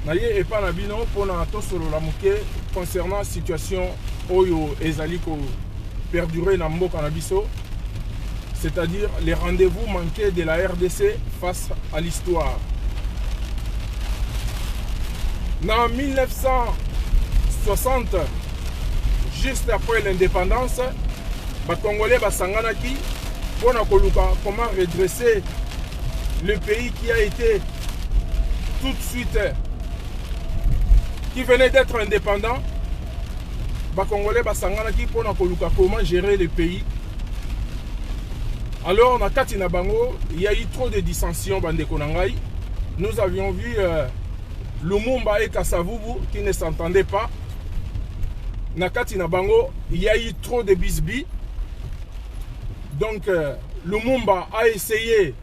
naye epa na bino pona tosolola moke concernant la situation oyo ezali ko perdurer na mboka na biso, c'est-à-dire les rendez-vous manqués de la RDC face à l'histoire. En 1960, juste après l'indépendance, les Congolais basanganaki pour comment redresser le pays qui a été tout de suite, qui venait d'être indépendant. Les Congolais basanganaki pour comment gérer le pays. Alors, dans Katina Bango, il y a eu trop de dissensions. Nous avions vu Lumumba et Kasavubu qui ne s'entendaient pas. Dans Katina Bango, il y a eu trop de bisbis. Donc, Lumumba a essayé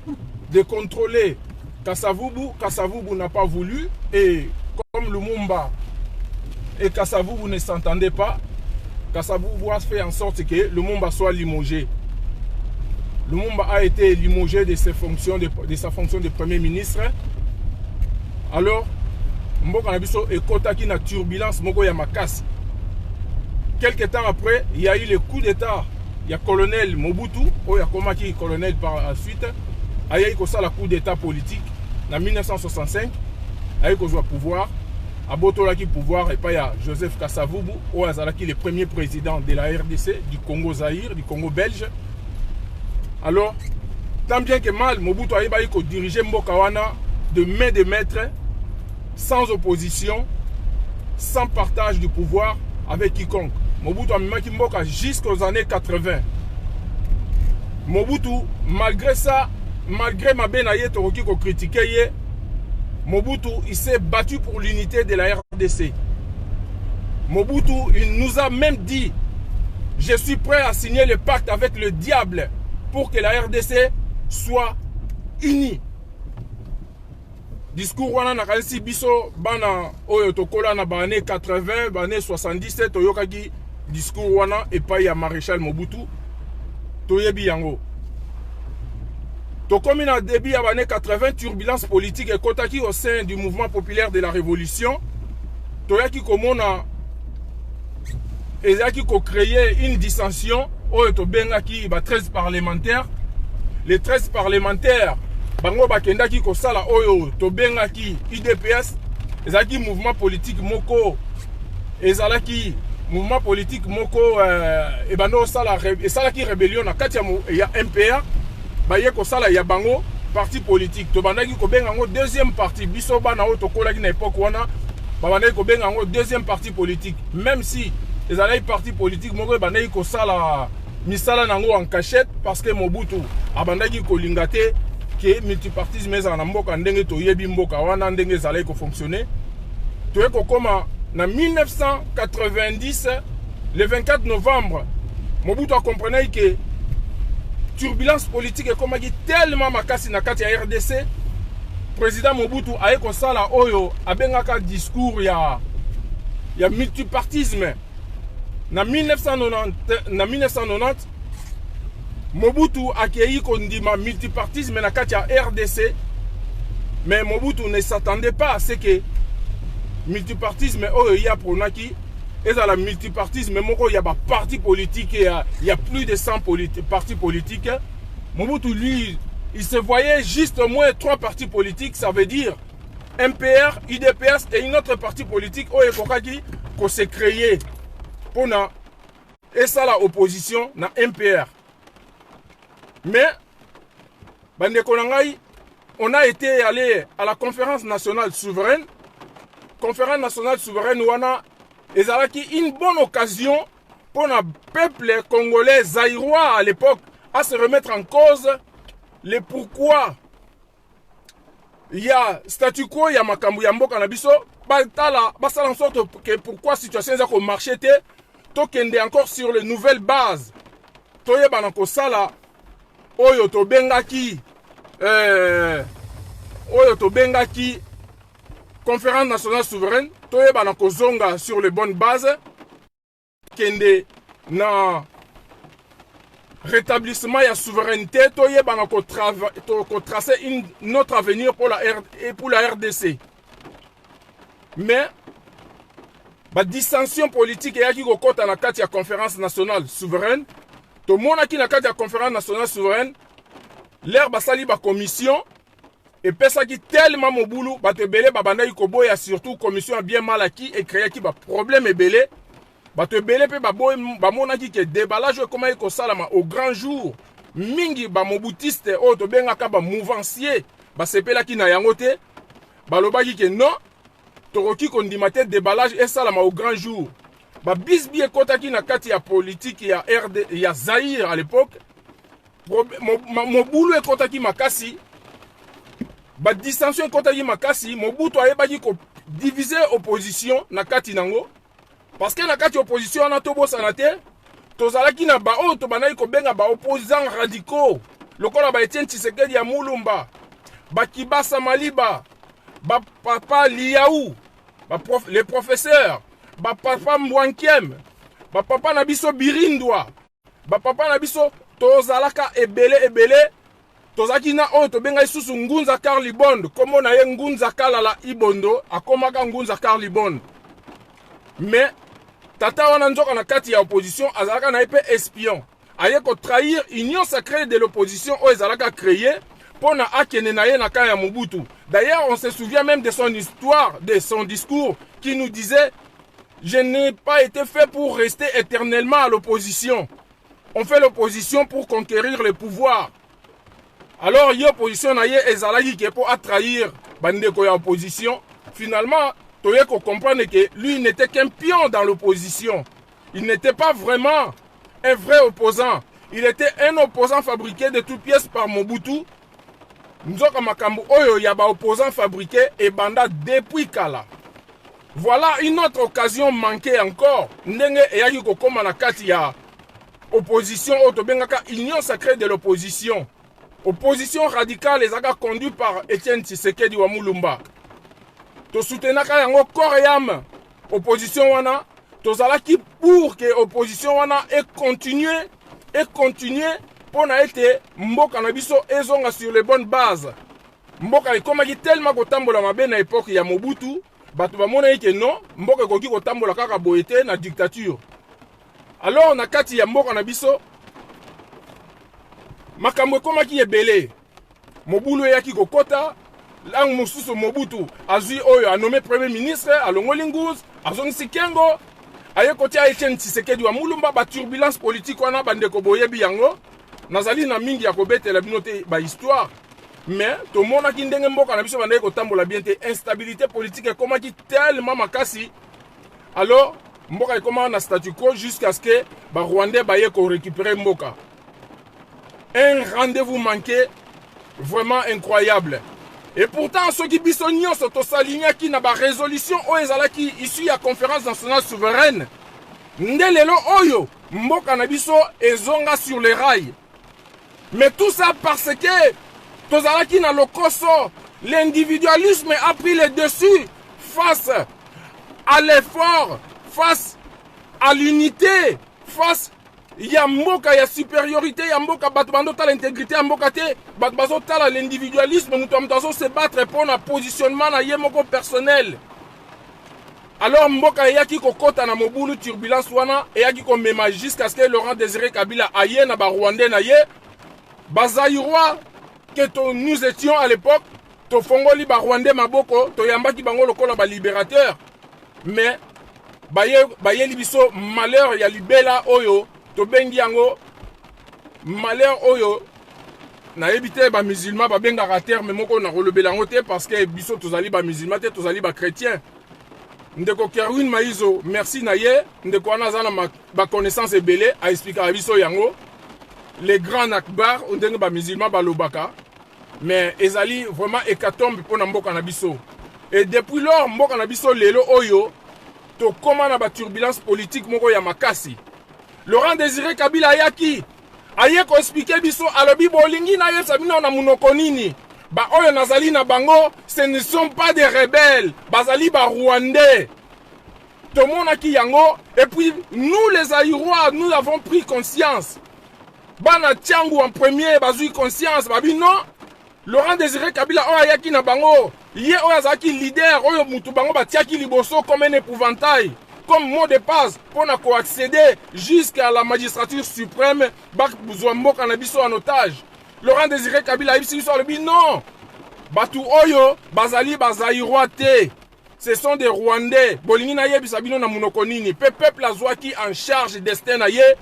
de contrôler Kasavubu. Kasavubu n'a pas voulu. Et comme Lumumba et Kasavubu ne s'entendaient pas, Kasavubu a fait en sorte que Lumumba soit limogé. Lumumba a été limogé de sa fonction de Premier ministre. Alors, Mboka Nabiso et Kotaki na turbulence Moko Yamakasi. Quelques temps après, il y a eu le coup d'état. Il y a colonel Mobutu, il y a Komaki colonel par la suite. Il y a eu le coup d'état politique en 1965. Il y a eu le pouvoir. À Botolaki pouvoir et pas il y a Joseph Kasavubu, qui est le premier président de la RDC, du Congo Zaïre, du Congo belge. Alors, tant bien que mal, Mobutu a dirigé Mbokawana de main de maître, sans opposition, sans partage du pouvoir avec quiconque. Mobutu a mis Mboka jusqu'aux années 80. Mobutu, malgré ça, malgré ma benaye Toroki ko critiqué, Mobutu, il s'est battu pour l'unité de la RDC. Mobutu, il nous a même dit, je suis prêt à signer le pacte avec le diable pour que la RDC soit unie. Discours wana nakalisi biso bana oyo tokola na bane 80, bane 77 toyokaki discours wana epai ya Maréchal Mobutu toyebi yango. Tokomi na début ya bane 80, turbulence politique et kotaki au sein du mouvement populaire de la révolution. Toyaki komona ezaki ko créer une dissension oyo tobengaki ba 13 parlementaires. Les 13 parlementaires bango bakendaki ko sala oyo tobengaki UDPS, ezaki mouvement politique moko, ezalaki mouvement politique moko ebando sala esalaki rébellion na kati ya MPR, baye ko sala ya bango parti politique to bandaki ko benga ngo deuxième parti biso bana oyo tokolaki na époque wana babandaki ko benga ngo deuxième parti politique, même si ezalaki parti politique moko bandaki ko sala misala nango en cachette parce que Mobutu abandaki ko lingate que multipartisme ezala na mboka ndenge toyebi mboka wana ndenge ezalaki ko fonctionner. Toyeko koma na 1990, le 24 novembre, Mobutu a compris que turbulence politique ekomaki tellement makasi na kati ya RDC. Président Mobutu aye ko sala oyo abengaka discours ya multipartisme. Na 1990, Mobutu accueilli kondima multipartisme na kati ya RDC, mais Mobutu ne s'attendait pas à ce que multipartisme oyo ya pronaki ezala multipartisme moko ya ba parti politique, il y a plus de 100 partis politiques. Mobutu lui, il se voyait juste au moins 3 partis politiques, ça veut dire MPR, UDPS et une autre parti politique oyo kokaki ko se créer pour na et ça la opposition na MPR. Mais on a été allé à la conférence nationale souveraine. Conférence nationale souveraine wana ezalaki une bonne occasion pour le peuple congolais zaïrois à l'époque à se remettre en cause le pourquoi il y a statu quo, il y a makambu ya mboka na biso basala en sorte que pourquoi situation za ko marché te tokende encore sur les nouvelles bases toyeba na ko sala oyo tobengaki conférence nationale souveraine toyeba na kozonga sur les bonnes bases kende na rétablissement ya souveraineté toyeba na ko tracer notre avenir pour la RDC. mais ba dissension politique yaki kokota na kati ya conférence nationale souveraine. To mona ki na kati ya conférence nationale souveraine, l'air basali ba commission et pesa ki tellement mobulu ba te belé ba bandai koboya, surtout commission a bien mal acquis et créé ki ba problème belé. Ba te belé pe ba boy ba mona ki ke déballage comment ko salama au grand jour. Mingi ba mobutiste o to benga ka ba mouvancier ba sepela ki na yango te. Ba lobaki ke non toroki kondimate déballage et salama au grand jour. Ba bisbi ekotaki na kati ya politique ya RD ya Zaïre à l'époque. Mobulu ekotaki makasi. Ba dissension ekotaki makasi, Mobutu ayebaki ko diviser opposition na kati nango. Parce que na kati opposition ana tobosana te, tozalaki na ba o to banai ko benga ba opposants radicaux. Lokola ba Etienne Tshisekedi ya Mulumba, ba Kibasa Maliba, ba Papa Liaou, les professeurs, ba Papa Mbwankiem, ba Papa Nabiso Birindwa, ba Papa Nabiso tozalaka ebele, tozaki na o to benga isusu Ngunza Karlibond, komo na ye Ngunza Kalala Ibondo, akomaka Ngunza Karlibond. Mais tata wana nzoka na kati ya opposition azalaka na epe espion. Aye ko trahir union sacrée de l'opposition o ezalaka créé pour na akene na ye na kaya Mobutu. D'ailleurs, on se souvient même de son histoire, de son discours qui nous disait: je n'ai pas été fait pour rester éternellement à l'opposition. On fait l'opposition pour conquérir le pouvoir. Alors, y opposition na ye ezalaki ke pour trahir bandeko ya opposition. Finalement, il faut comprendre que lui n'était qu'un pion dans l'opposition. Il n'était pas vraiment un vrai opposant. Il était un opposant fabriqué de toutes pièces par Mobutu. Nzoka makambo oyo yaba opposant fabriqué et banda depuis Kala. Voilà une autre occasion manquée encore. Ndenge eyaki kokoma na kati ya opposition otobengaka union sacrée de l'opposition. Opposition radicale ezaka conduite par Etienne Tshisekedi wa Mulumba. To soutenaka yango koream opposition wana, tozalaki pour que opposition wana et continuer pour na ete mboka na biso ezonga sur les bonnes bases. Mboka ekomaki tellement kotambola mabe na époque ya Mobutu, bato bamona eke non, mboka ekoki kotambola kaka boyete na dictature. Alors na kati ya mboka na biso makambo ekomaki ebele. Mobulu eyaki kokota. Lang mosusu Mobutu azui oyo a nommé premier ministre alongoli Nguz azongisi Kengo aye kotia Etienne Tshisekedi wa Mulumba. Ba turbulence politique wana bandeko boyebi yango nazali na mingi ya kobetela bino te ba histoire, mais tomonaki ndenge mboka na biso bandeko kotambola bien te. Instabilité politique ekomaki tellement makasi, alors mboka ekoma na statu quo jusqu'à ce que ba Rwandais baye ko récupérer mboka. Un rendez-vous manqué vraiment incroyable. Et pourtant, ceux qui bisognon sont au saligna qui n'a pas résolution o ezalaki issue ya conférence nationale souveraine. Ndelelo oyo mboka na biso ezonga sur les rails. Mais tout ça parce que tozalaki na lokoso, l'individualisme a pris le dessus face à l'effort, face à l'unité, face ya mboka ya supériorité, ya mboka bato bando ta l'intégrité ya mboka te, bato bazo ta l'individualisme, muto mutazo se battre pour na positionnement na ye moko personnel. Alors mboka yaki kokota na mobulu turbulence wana eyaki ko mema jusqu'à ce que Laurent Désiré Kabila aye na ba Rwandais na ye bazaïrois que nous étions à l'époque, to fongoli ba Rwandais maboko, to yambaki bango lokola ba libérateur. Mais baye libiso malheur ya libela oyo to bengi yango malheur oyo na ebité ba musulman ba benga terme moko na kolobela ngo te parce que biso tozali ba musulman te tozali ba chrétien. Ndeko Kerwin Maizo merci na ye ndeko wana zana ba connaissance ebele a expliquer biso yango les grands nakbar ndenge ba musulman ba lobaka, mais ezali vraiment hécatombe pour na mboka na biso. Et depuis lors mboka na biso lelo oyo to koma na ba turbulence politique moko ya makasi. Laurent Désiré Kabila yaki aye ko expliquer biso alobi bolingi na ye sabina na munoko nini ba oyo nazali na bango, ce ne sont pas des rebelles, bazali ba Rwandais. Tout le monde a qui yango. Et puis nous les Aïrois, nous avons pris conscience. Bana Tiangu en premier, bazui conscience, babi non. Laurent Désiré Kabila oyo ayaki na bango, ye oyo azalaki leader, oyo mutu bango batiaki liboso comme un épouvantail, comme mot de passe pour accéder jusqu'à la magistrature suprême, bak buzwa mboka na biso en otage. Laurent Désiré Kabila ibisi biso alobi non. Batu oyo bazali bazaïrois te. Ce sont des Rwandais. Bolingi na ye bisabino na munoko nini. Peuple azwaki en charge destin na ye.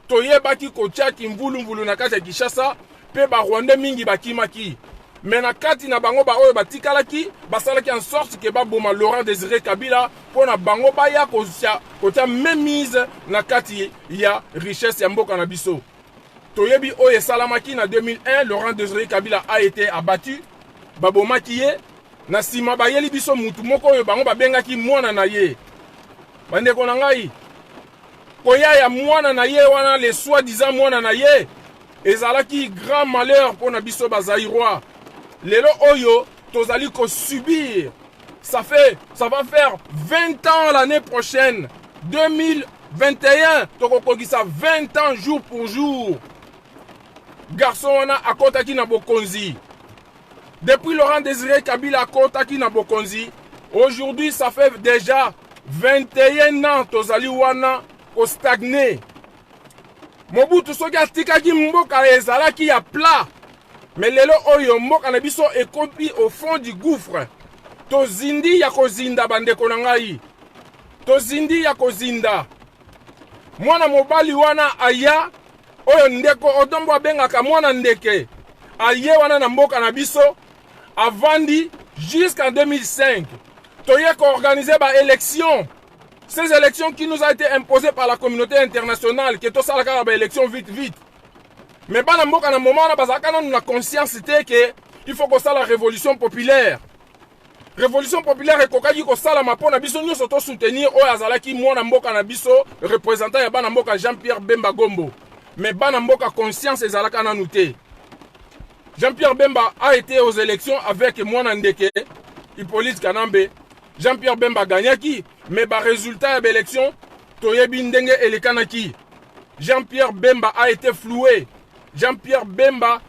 Toyebaki kotiaki mvulu na kati ya Kinshasa. Pe ba Rwandais mingi bakimaki. Mais na kati na bango ba oyo batikalaki, basalaki en sorte que ba boma Laurent Désiré Kabila pour na bango baya kotia même mise na kati ya richesse ya mboka na biso. Toyebi oyo salamaki na 2001, Laurent Désiré Kabila a été abattu. Babomaki ye na sima bayeli biso mutu moko oyo bango babengaki mwana na ye. Bandeko na ngai, koya ya mwana na ye wana le soi-disant mwana na ye ezalaki grand malheur pour na biso bazaïrois. Lelo oyo tozali ko subir. Ça va faire 20 ans l'année prochaine. 2021, tokokokisa 20 ans jour pour jour. Garçon wana akotaki na bokonzi. Depuis Laurent Désiré Kabila akotaki na bokonzi, aujourd'hui ça fait déjà 21 ans tozali wana ko stagner. Mobutu soki atikaki mboka ezalaki ya plat. Mais lelo oyo mboka na biso ekopi au fond du gouffre. Tozindi ya kozinda bandeko na ngai. Tozindi ya kozinda. Mwana mobali wana aya oyo ndeko otombo abengaka mwana ndeke. Aye wana na mboka na biso avandi jusqu'en 2005. Toye ko organiser ba élection. Ces élections qui nous a été imposées par la communauté internationale, qui est aussi la élection vite. Mais bana mboka na moment na bazaka na conscience c'était que il faut que ça la révolution populaire. Révolution populaire ekokaki ko sala mapona biso nyonso to soutenir oyo azalaki mwana mboka na biso représentant ya bana mboka Jean-Pierre Bemba Gombo. Mais bana mboka conscience ezalaka na nouté. Jean-Pierre Bemba a été aux élections avec mwana ndeke Hippolyte Kanambe. Jean-Pierre Bemba gagnaki, mais ba résultat de l'élection toyebi ndenge elekanaki. Jean-Pierre Bemba a été floué. Jean-Pierre Bemba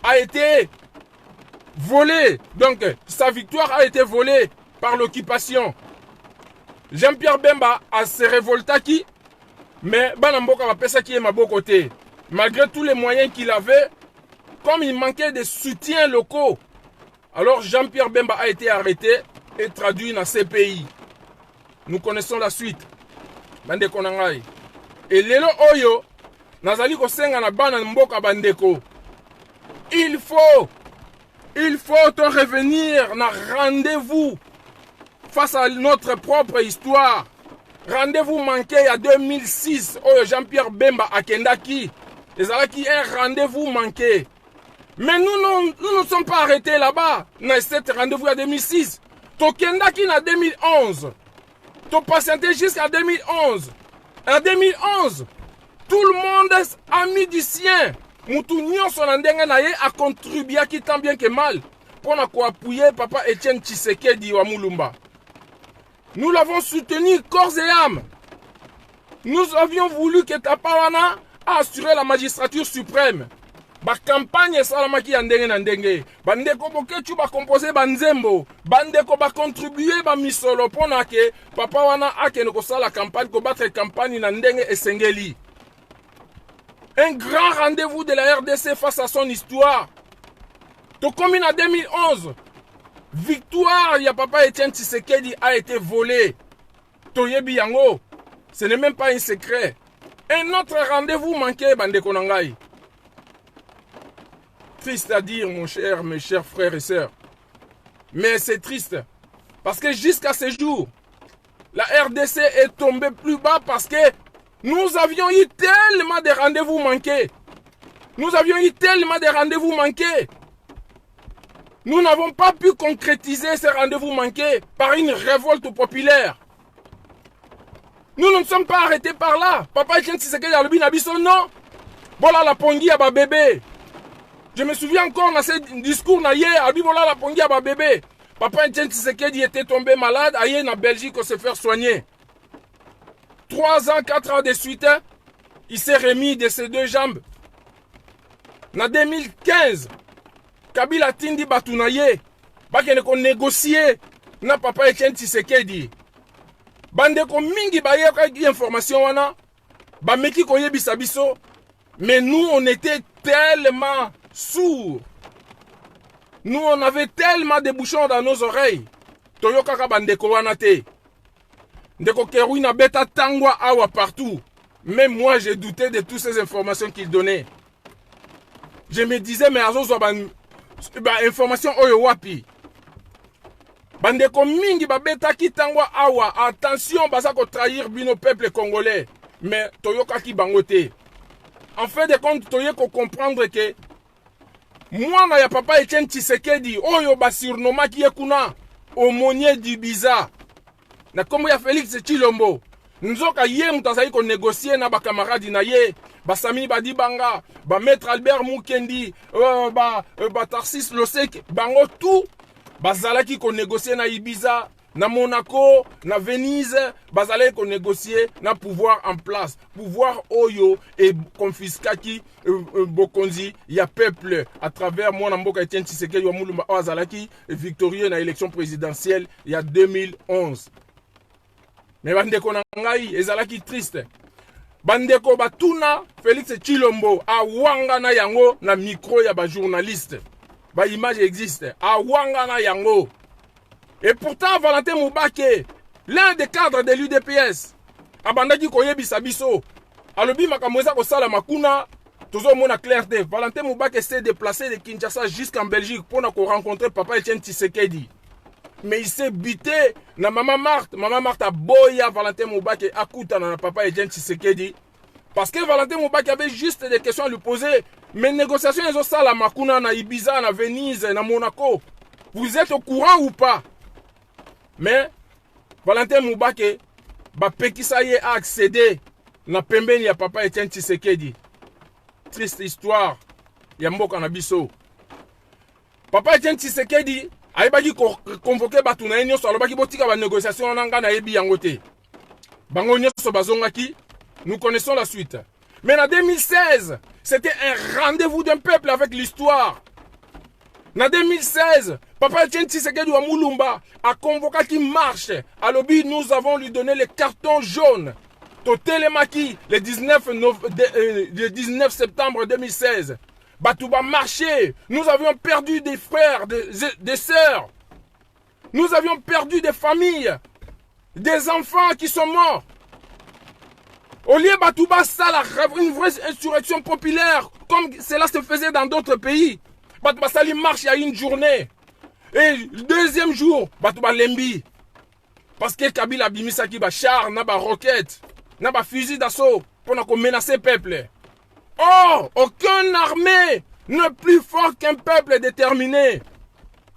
a été volé. Donc, sa victoire a été volée par l'occupation. Jean-Pierre Bemba a se révoltaki, mais Banamboka va penser qu'il est ma beau côté. Malgré tous les moyens qu'il avait, comme il manquait de soutien locaux, alors Jean-Pierre Bemba a été arrêté et traduit dans ces pays. Nous connaissons la suite. Bande Konangai. Et lelo oyo, nazali kosenga na bana mboka bandeko. Il faut te revenir na rendez-vous face à notre propre histoire. Rendez-vous manqué à 2006 oyo Jean-Pierre Bemba akendaki. Ezalaki un rendez-vous manqué. Mais nous ne sommes pas arrêtés là-bas. Dans cet rendez-vous à 2006. Tokendaki na 2011. To patienter jusqu'à 2011. En 2011, tout le monde a mis du sien. Moutou nyonso na ndenge na ye a contribué qui tant bien que mal pour appuyer papa Etienne Tshisekedi wa Mulumba. Nous l'avons soutenu corps et âme. Nous avions voulu que Tapawana a assuré la magistrature suprême. Ba campagne salamaki ya ndenge na ndenge. Bandeko bokechu ba composer banzembo. Bandeko ba contribuer ba misolo pona ke papa wana akene ko sala campagne ko battre campagne na ndenge esengeli. Un grand rendez-vous de la RDC face à son histoire. To commune en 2011. Victoire ya papa Etienne Tshisekedi a été volée. Toyebi yango. Ce n'est même pas un secret. Un autre rendez-vous manqué bandeko nangai. Triste à dire, mes chers frères et sœurs. Mais c'est triste. Parce que jusqu'à ce jour, la RDC est tombée plus bas parce que nous avions eu tellement de rendez-vous manqués. Nous avions eu tellement de rendez-vous manqués. Nous n'avons pas pu concrétiser ces rendez-vous manqués par une révolte populaire. Nous ne sommes pas arrêtés par là. Papa Etienne Tshisekedi a le biso non. Voilà la pongi à ma bébé. Je me souviens encore dans ce discours na hier, Abibola la pongi à bébé. Papa Etienne Tshisekedi était tombé malade, ailleurs en Belgique pour se faire soigner. 3 ans, 4 ans de suite, il s'est remis de ses 2 jambes. En 2015, Kabila tindi batu na ye bakende ko négocier na papa Etienne Tshisekedi. Bandeko mingi bayeka information wana bameki koyebisa biso, mais nous on était tellement sourds. Nous on avait tellement de bouchons dans nos oreilles. Toyokaka bandeko wana te. Ndeko Kerouina beta tangwa awa partout. Même moi j'ai douté de toutes ces informations qu'il donnait. Je me disais mais azozo ba information oyo wapi. Bandeko mingi babeta ki tangwa awa, attention baza ko trahir bino peuple congolais. Mais toyoka ki bangote. En fait de compte toye ko comprendre que moi na ya papa Etienne Tshisekedi oyo ba surnoma ki ekuna aumônier du Biza. Na kombo ya Félix Tshilombo. Nzoka ye mutazali ko négocier na ba camarade na ye. Ba Sami Badibanga, ba Maître Albert Mukendi, ba Tarsis Losek, bango tout bazalaki ko négocier na Ibiza, na Monaco, na Venise, bazalaki ko négocier na pouvoir en place, pouvoir oyo et confiscaki bokonzi ya peuple à travers mon mboka Etienne Tshisekedi wa Mulumba azalaki victorieux na élection présidentielle il y a 2011. Mais bandeko na ngai ezalaki triste. Bandeko batuna Félix Tshilombo awanga na yango na micro ya ba journaliste. Ba image existe. Awanga na yango. Et pourtant Valentin Moubake, l'un des cadres de l'UDPS, abandaki koyebisa biso. Alobi makamweza ko sala makuna, tozo mona clarté. Valentin Moubake s'est déplacé de Kinshasa jusqu'en Belgique pour rencontrer papa Etienne Tshisekedi. Mais il s'est bité na Maman Marthe a boya Valentin Moubake akuta na papa Etienne Tshisekedi. Parce que Valentin Moubake avait juste des questions à lui poser. Mais négociations ils ont ça la makuna na Ibiza, na Venise, na Monaco. Vous êtes au courant ou pas? Mais Valentin Moubake ba pekisa ye a accédé na pembeni ya papa Etienne Tshisekedi. Triste histoire ya mboka na biso. Papa Etienne Tshisekedi aibaki convoqué batu na nyonso alobaki botika ba négociation nanga na yebi yango te. Bango nyonso bazongaki, nous connaissons la suite. Mais en 2016, c'était un rendez-vous d'un peuple avec l'histoire. En 2016, papa Etienne Tshisekedi wa Mulumba a convoqué qui marche. À l'objet, nous avons lui donné les cartons jaunes. Totelemaki, le 19 septembre 2016. Batouba marché. Nous avions perdu des frères, des sœurs. Nous avions perdu des familles. Des enfants qui sont morts. Au lieu Batouba, ça, une vraie insurrection populaire, comme cela se faisait dans d'autres pays. Batouba Sali marche il y a une journée. Et le deuxième jour, Batouba Lembi. Parce que Kabila Bimisaki ba char, na ba roquette, na ba fusil d'assaut pour menacer le peuple. Or, aucune armée n'est plus fort qu'un peuple déterminé. Le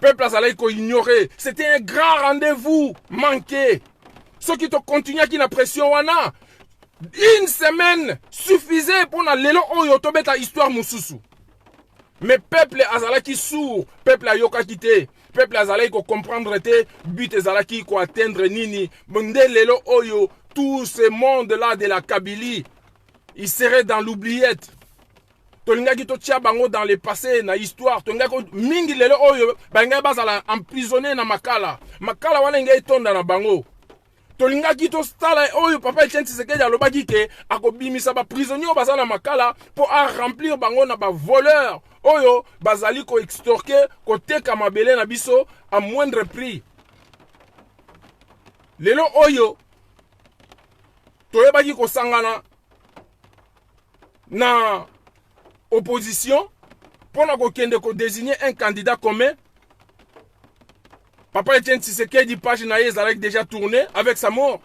peuple azalaki ko ignorer. C'était un grand rendez-vous manqué. Ceux qui te continuent qui na pression wana. Une semaine suffisait pour na lelo oyo tobeta histoire mususu. Mais peuple azalaki sourd, peuple ayoka kité, peuple azalaki ko comprendre te, but azalaki ko atteindre nini. Monde lelo oyo, tout ce monde là de la Kabylie, il serait dans l'oubliette. Tolingaki to tia bango dans le passé na histoire, tolingaki mingi lelo oyo, banga bazala emprisonné na makala. Makala wana ngai tonda na bango. Tolingaki to stala oyo papa Etienne Tshisekedi alobaki ke akobimisa ba prisonniers bazala makala pour remplir bango na ba voleurs oyo bazali ko extorquer ko teka mabele na biso à moindre prix. Lelo oyo toyebaki ko sangana na opposition pour na ko kende ko désigner un candidat commun. Papa Etienne Tshisekedi page na ezalaki déjà tourné avec sa mort.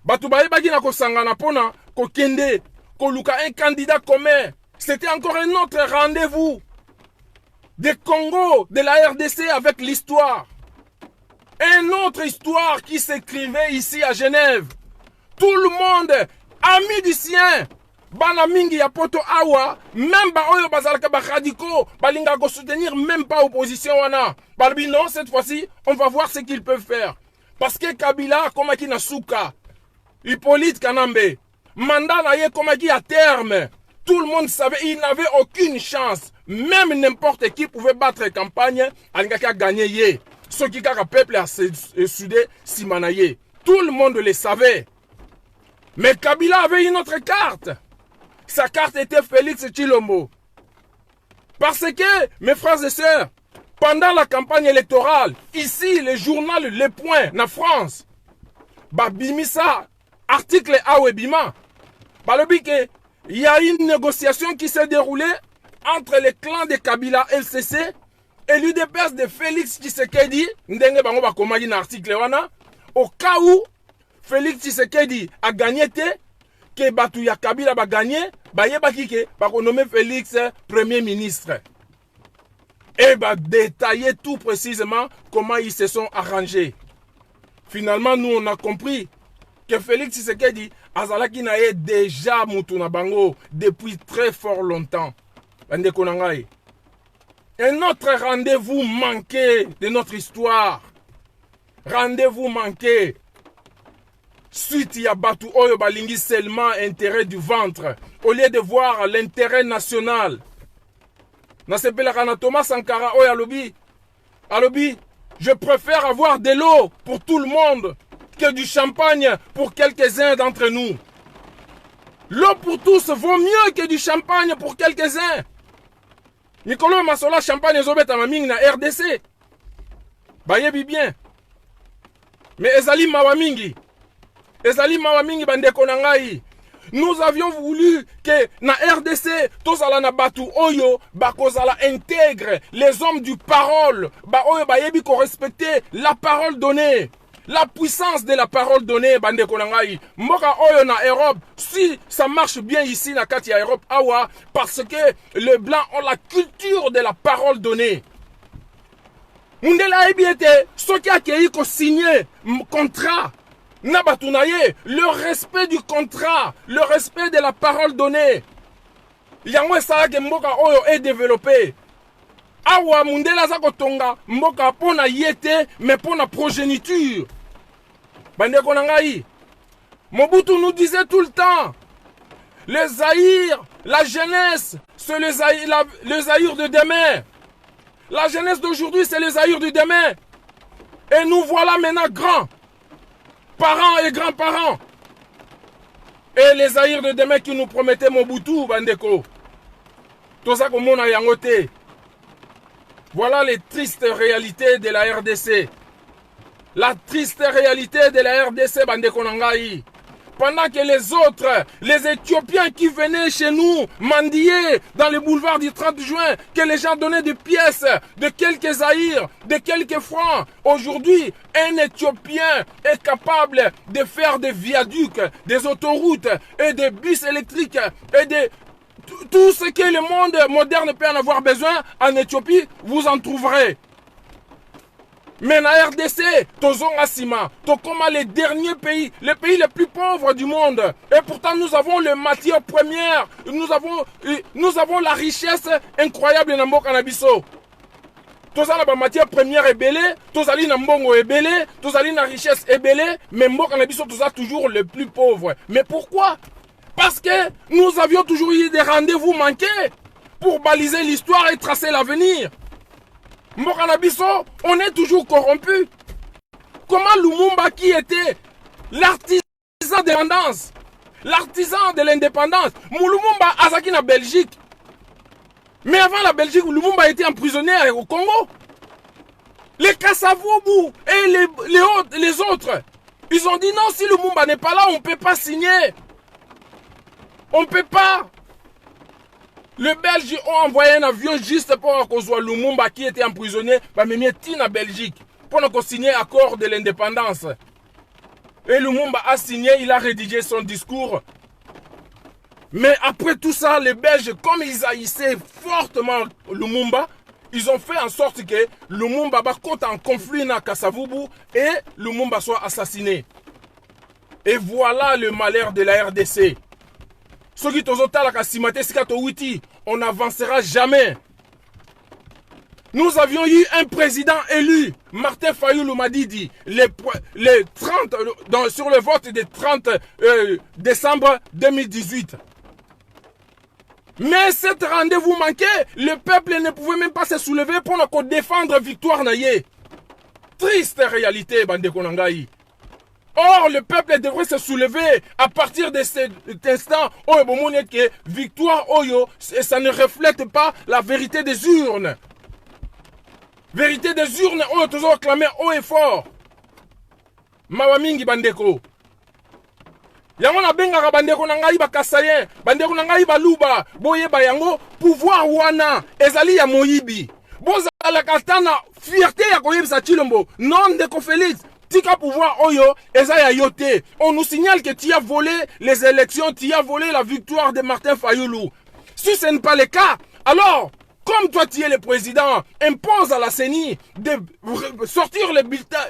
Batoubaye bagi na ko sangana pona ko kende ko luka un candidat commun. C'était encore un autre rendez-vous des Congo, de la RDC avec l'histoire. Une autre histoire qui s'écrivait ici à Genève. Tout le monde, ami du sien, bana mingi ya poto awa, même ba oyo bazalaka ba radicaux, balinga ko soutenir même pas opposition wana. Balbi non, cette fois-ci, on va voir ce qu'ils peuvent faire. Parce que Kabila komaki na suka, Hippolyte Kanambe, mandat na ye komaki à terme. Tout le monde savait, il n'avait aucune chance. même n'importe qui pouvait battre campagne, alingaki a gagné yé. Ce qui a peuple a soudé Simanaye. Tout le monde le savait. Mais Kabila avait une autre carte. Sa carte était Félix Tshilombo. Parce que, mes frères et sœurs, pendant la campagne électorale, ici, le journal Le Point, en France, Bimisa, article Awebima, il y a une négociation qui s'est déroulée entre les clans de Kabila LCC et l'UDPS de Félix Tshisekedi, au cas où Félix Tshisekedi a gagné, que Batouya Kabila a gagné, va nommer Félix Premier ministre. Et va détailler tout précisément comment ils se sont arrangés. Finalement, nous, on a compris que Félix Tshisekedi azalaki na ye déjà Mutuna Bango depuis très fort longtemps. Un autre rendez-vous manqué de notre histoire. Rendez-vous manqué. Suite ya Batu Oyo Balingi seulement intérêt du ventre, au lieu de voir l'intérêt national. Thomas Sankara Oyo Alobi, je préfère avoir de l'eau pour tout le monde que du champagne pour quelques-uns d'entre nous. L'eau pour tous vaut mieux que du champagne pour quelques-uns. Nicolas Massola champagne ezobeta mamingi na RDC. Bayebi bien. Mais ezali mawamingi. Ezali mawamingi bandeko na ngai. Nous avions voulu que na RDC, tozala na batu oyo, bakozala intègre les hommes du parole, ba oyo bayebi ko respecter la parole donnée. La puissance de la parole donnée, bandeko na ngai. Mboka oyo na Europe, si ça marche bien ici na kati ya Europe, awa, parce que les blancs ont la culture de la parole donnée. Mundela ebiete, soki akei ko signer contrat. Nabatunaye, le respect du contrat, le respect de la parole donnée. Yango ça que mboka oyo est développé. Awa mundela za kotonga mboka pona yete mais pona progéniture. Bandeko na ngai. Mobutu nous disait tout le temps, les Zaïre, la jeunesse, c'est les Zaïre de demain. La jeunesse d'aujourd'hui, c'est les Zaïre de demain. Et nous voilà maintenant grands. Parents et grands-parents. Et les Zaïre de demain qui nous promettaient Mobutu, bandeko. Tout ça comme on a yangoté. Voilà les tristes réalités de la RDC. La triste réalité de la RDC, bandeko nangai. Pendant que les autres, les Éthiopiens qui venaient chez nous, mendier dans le boulevard du 30 juin, que les gens donnaient des pièces, de quelques zaïres, de quelques francs. Aujourd'hui, un Éthiopien est capable de faire des viaducs, des autoroutes et des bus électriques et des... Tout ce que le monde moderne peut en avoir besoin, en Éthiopie, vous en trouverez. Mais la RDC, Tozonga Sima, Tokoma, les derniers pays, les pays les plus pauvres du monde. Et pourtant, nous avons les matières premières, nous avons la richesse incroyable dans Mboka Nabiso. Tozala ba matière première ebele, tozali na mbongo ebele, tozali na richesse ebele, mais Mboka Nabiso toza toujours les plus pauvres. Mais pourquoi? Parce que nous avions toujours eu des rendez-vous manqués pour baliser l'histoire et tracer l'avenir. Mboka Nabiso, on est toujours corrompu. Comment Lumumba, qui était l'artisan de l'indépendance, l'artisan de l'indépendance, Lumumba azaki na Belgique. Mais avant la Belgique, Lumumba a été emprisonné au Congo. Les Kasavubu et les autres, ils ont dit non, si Lumumba n'est pas là, on ne peut pas signer. On ne peut pas. Les Belges ont envoyé un avion juste pour qu'on soit Lumumba qui était emprisonné, mais en Belgique, pour qu'on signe l'accord de l'indépendance. Et Lumumba a signé, il a rédigé son discours. Mais après tout ça, les Belges, comme ils haïssaient fortement Lumumba, ils ont fait en sorte que Lumumba compte en conflit na Kasavubu et Lumumba soit assassiné. Et voilà le malheur de la RDC. On n'avancera jamais. Nous avions eu un président élu, Martin Fayoulou Madidi, sur le vote du 30 décembre 2018. Mais cet rendez-vous manqué, le peuple ne pouvait même pas se soulever pour défendre victoire naïe. Triste réalité, bande konangai. Or, le peuple devrait se soulever à partir de cet instant où que victoire oyo, ça ne reflète pas la vérité des urnes. Vérité des urnes, oyo toujours clamé haut et fort. Mawamingi bandeko. Yango na benga bandeko na ngai bakasayen, bandeko na ngai baluba, boyeba yango pouvoir wana ezali ya moyibi. Bozala katana fierté ya koyebisa Tshilombo, non de Félix. Tika pouvoir oyo ezaya yote. On nous signale que tu as volé les élections, tu as volé la victoire de Martin Fayoulou. Si ce n'est pas le cas, alors comme toi tu es le président, impose à la CENI de sortir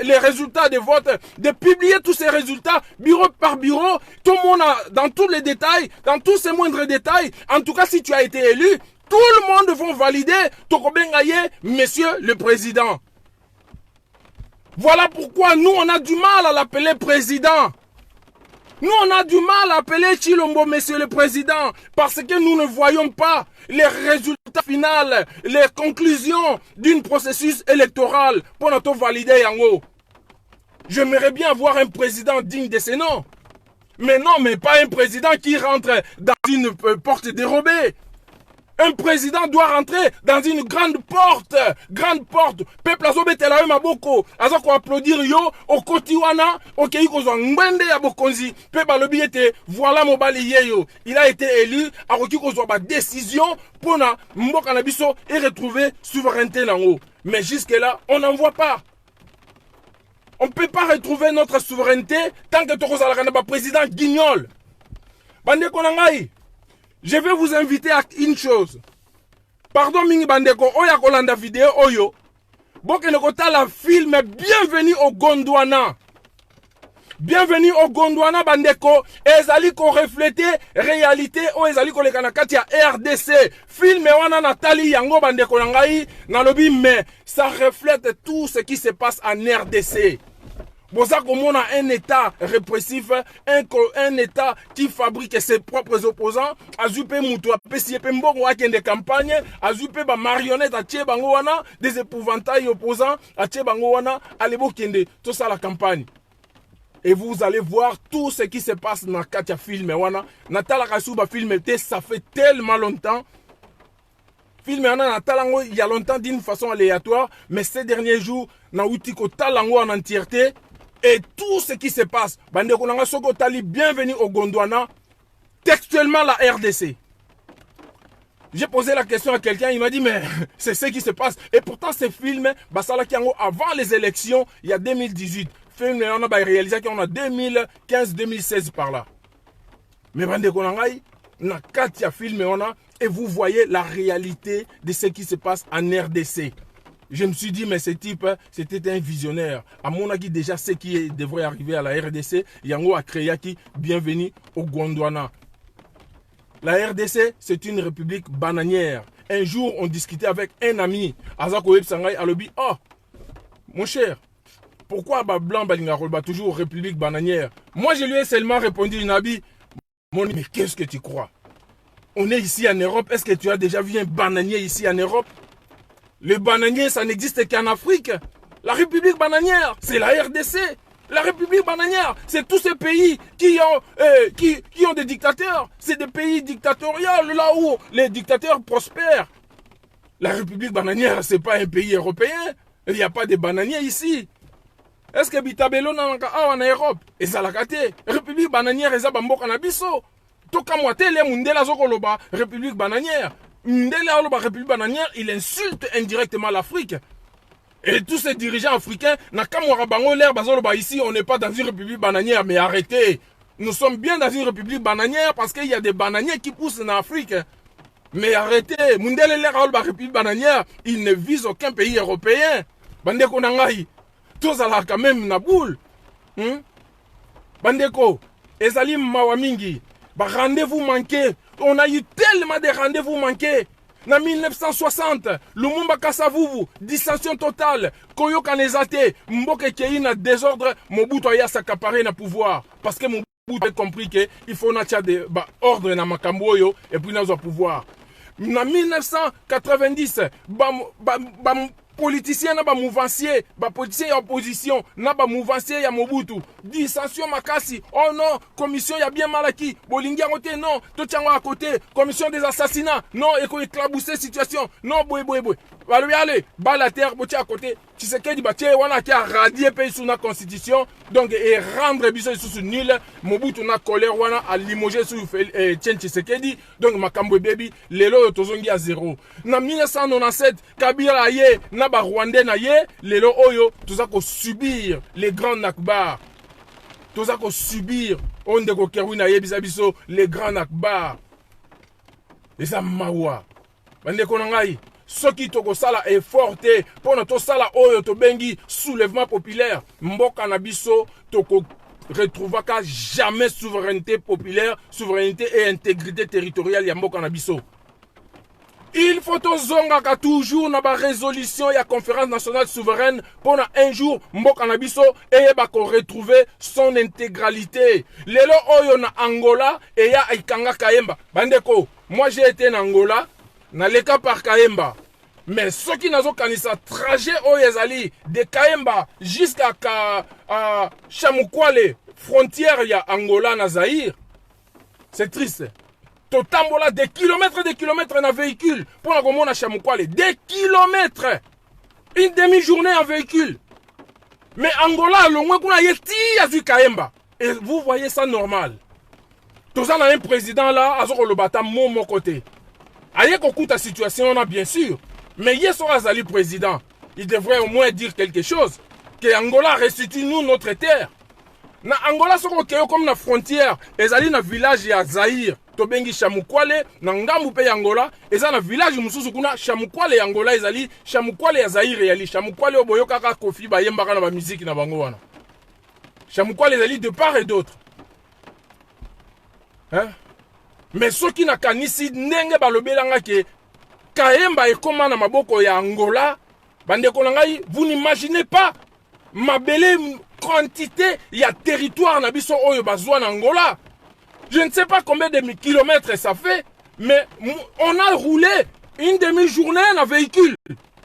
les résultats des votes, de publier tous ces résultats bureau par bureau, tout le monde dans tous les détails, dans tous ces moindres détails. En tout cas, si tu as été élu, tout le monde va valider Tokobengaye, monsieur le président. Voilà pourquoi nous on a du mal à l'appeler président. Nous, on a du mal à appeler Tshilombo, monsieur le président, parce que nous ne voyons pas les résultats finaux, les conclusions d'un processus électoral pour notre valider Yango. J'aimerais bien avoir un président digne de ce nom. Mais non, mais pas un président qui rentre dans une porte dérobée. Un président doit rentrer dans une grande porte. Grande porte. Peuple azobetela yo maboko. Azako applaudir yo. Okotiwana. Okei kozwa ngwende ya bokonzi. Peuple alobi ete. Voilà mobali yeyo. Il a été élu. Akoki kozwa ba décision. Pona mboka na biso. Et retrouver souveraineté nango. Mais jusque là, on n'en voit pas. On ne peut pas retrouver notre souveraineté. Tant que tokozala na ba président guignol. Bande konangai. Je vais vous inviter à une chose. Pardon mingi bandeko, oya kolanda vidéo oyo. Boke ne kota la film Bienvenue au Gondwana. Bienvenue au Gondwana bandeko. Ezali ko refléter réalité o ezali ko lekana kati ya RDC. Film wana Nathalie yango bandeko nangai na lobi mais ça reflète tout ce qui se passe en RDC. Boza komona un état répressif, un état qui fabrique ses propres opposants, azupe mutu apesi pe mbongo akende campagne, azupe ba marionnette atie bango wana, des épouvantails opposants atie bango wana, alebo kende tout ça la campagne. Et vous allez voir tout ce qui se passe dans Katia film wana, Natala Kasuba film était ça fait tellement longtemps. Film Natalango il y a longtemps d'une façon aléatoire, mais ces derniers jours na utiko talango en entièreté. Et tout ce qui se passe, Bandeko Nanga Soko Tali, bienvenue au Gondwana, textuellement la RDC. J'ai posé la question à quelqu'un, il m'a dit, mais c'est ce qui se passe. Et pourtant, ce film, Basala Kiango, avant les élections, il y a 2018. Film, on a réalisé qu'on a 2015-2016 par là. Mais Bandeko Nangai, na Katia film, on a, et vous voyez la réalité de ce qui se passe en RDC. Je me suis dit, mais ce type, c'était un visionnaire. À mon avis, déjà, ce qui devrait arriver à la RDC, Yango a créé qui, bienvenue au Gondwana. La RDC, c'est une république bananière. Un jour, on discutait avec un ami, Azako Web Sangay Alobi. Oh, mon cher, pourquoi Blanc Balingarol toujours république bananière? Moi, je lui ai seulement répondu, Nabi, mais qu'est-ce que tu crois? On est ici en Europe. Est-ce que tu as déjà vu un bananier ici en Europe? Le bananier, ça n'existe qu'en Afrique. La République bananière, c'est la RDC. La République bananière, c'est tous ces pays qui ont des dictateurs. C'est des pays dictatoriaux, là où les dictateurs prospèrent. La République bananière, c'est pas un pays européen. Il n'y a pas de bananiers ici. Est-ce que Bitabelo en Europe? Et ça l'a gâté. République bananière, et ça bambo canabiso. Toka moitele mundela zokoloba, République bananière. La République bananière, il insulte indirectement l'Afrique. Et tous ces dirigeants africains, ici, on n'est pas dans une République bananière, mais arrêtez. Nous sommes bien dans une République bananière parce qu'il y a des bananiers qui poussent en Afrique. Mais arrêtez. La République bananière, il ne vise aucun pays européen. Bandeko nangai, tous à la quand même naboul. Bandeko, Ezalim Mawamingi, rendez-vous manqué. On a eu tellement de rendez-vous manqués. En 1960, Lumumba Kasavubu, dissension totale. Koyo Kanezate, Mboke Kei na désordre, Mobutu aya s'accaparer na pouvoir. Parce que Mobutu a compris qu'il faut natia de ordre na makamboyo et puis na pouvoir. na 1990 politicien na ba mouvancier, ba politicien ya opposition, na ba mouvancier ya Mobutu. Dissension makasi. Oh non, commission ya bien malaki. Bolingi à côté, non. Totiango à côté. Commission des assassinats. Non, eko éclabousser situation. Non, boy. Allez, bas la terre, botia à côté. Tu sais que dit batie wana qui a radié pays sous la constitution. Donc, et rendre biso sous nul. Mobutu na colère wana a limogé sous Tien Tshisekedi. Donc, makambo baby, lelo tozongi à zéro. Na 1997, Kabila ye, na ba Rwandais na ye, lelo oyo, tout ça ko subir les grands nakbar. Tout ça ko subir, on de ko kerwina ye bisabiso, les grands nakbar. Et ça mawa. Bande konangai. Ce qui toko sala est forte pour notre sala oyo to bengi soulèvement populaire. Mboka na biso toko retrouvaka jamais souveraineté populaire, souveraineté et intégrité territoriale ya mboka na biso. Il faut tozongaka toujours na ba résolution ya conférence nationale souveraine pour un jour mboka na biso et ba ko retrouver son intégralité. Lelo oyo na Angola et ya ikanga Kayemba. Bandeko, moi j'ai été en Angola. Na leka par Kayemba. Mais ce qui n'a pas trajet au Yazali de Kayemba jusqu'à Chamukwale, frontière ya Angola na Zaïre. C'est triste. Totambola des kilomètres na véhicule pour la commune à Chamukwale. Des kilomètres. Une demi-journée en véhicule. Mais Angola, le moins qu'on a yeti à Kayemba. Et vous voyez ça normal. Tout ça, on a un président là, à le bata mon côté. Aïe qu'on coûte la situation, on a bien sûr. Mais hier soir, Azali président, il devrait au moins dire quelque chose. Que Angola restitue nous notre terre. Na Angola, c'est comme la frontière. Ezali na village ya Zaïre. Tobengi Chamukwale, na ngambu pe Angola. Ezali na village mususu kuna Chamukwale Angola ezali. Chamukwale ya Zaïre yali. Chamukwale oboyo kaka kofi ba yembaka na ba musique na bango wana. Chamukwale ezali de part et d'autre. Hein? Mais ceux qui n'a kanisi nenge balobelanga ke Kayemba ekoma na maboko ya Angola, bandeko na ngai, vous n'imaginez pas mabele quantité ya territoire na biso oyo bazwa na Angola. Je ne sais pas combien de kilomètres ça fait, mais on a roulé une demi-journée en véhicule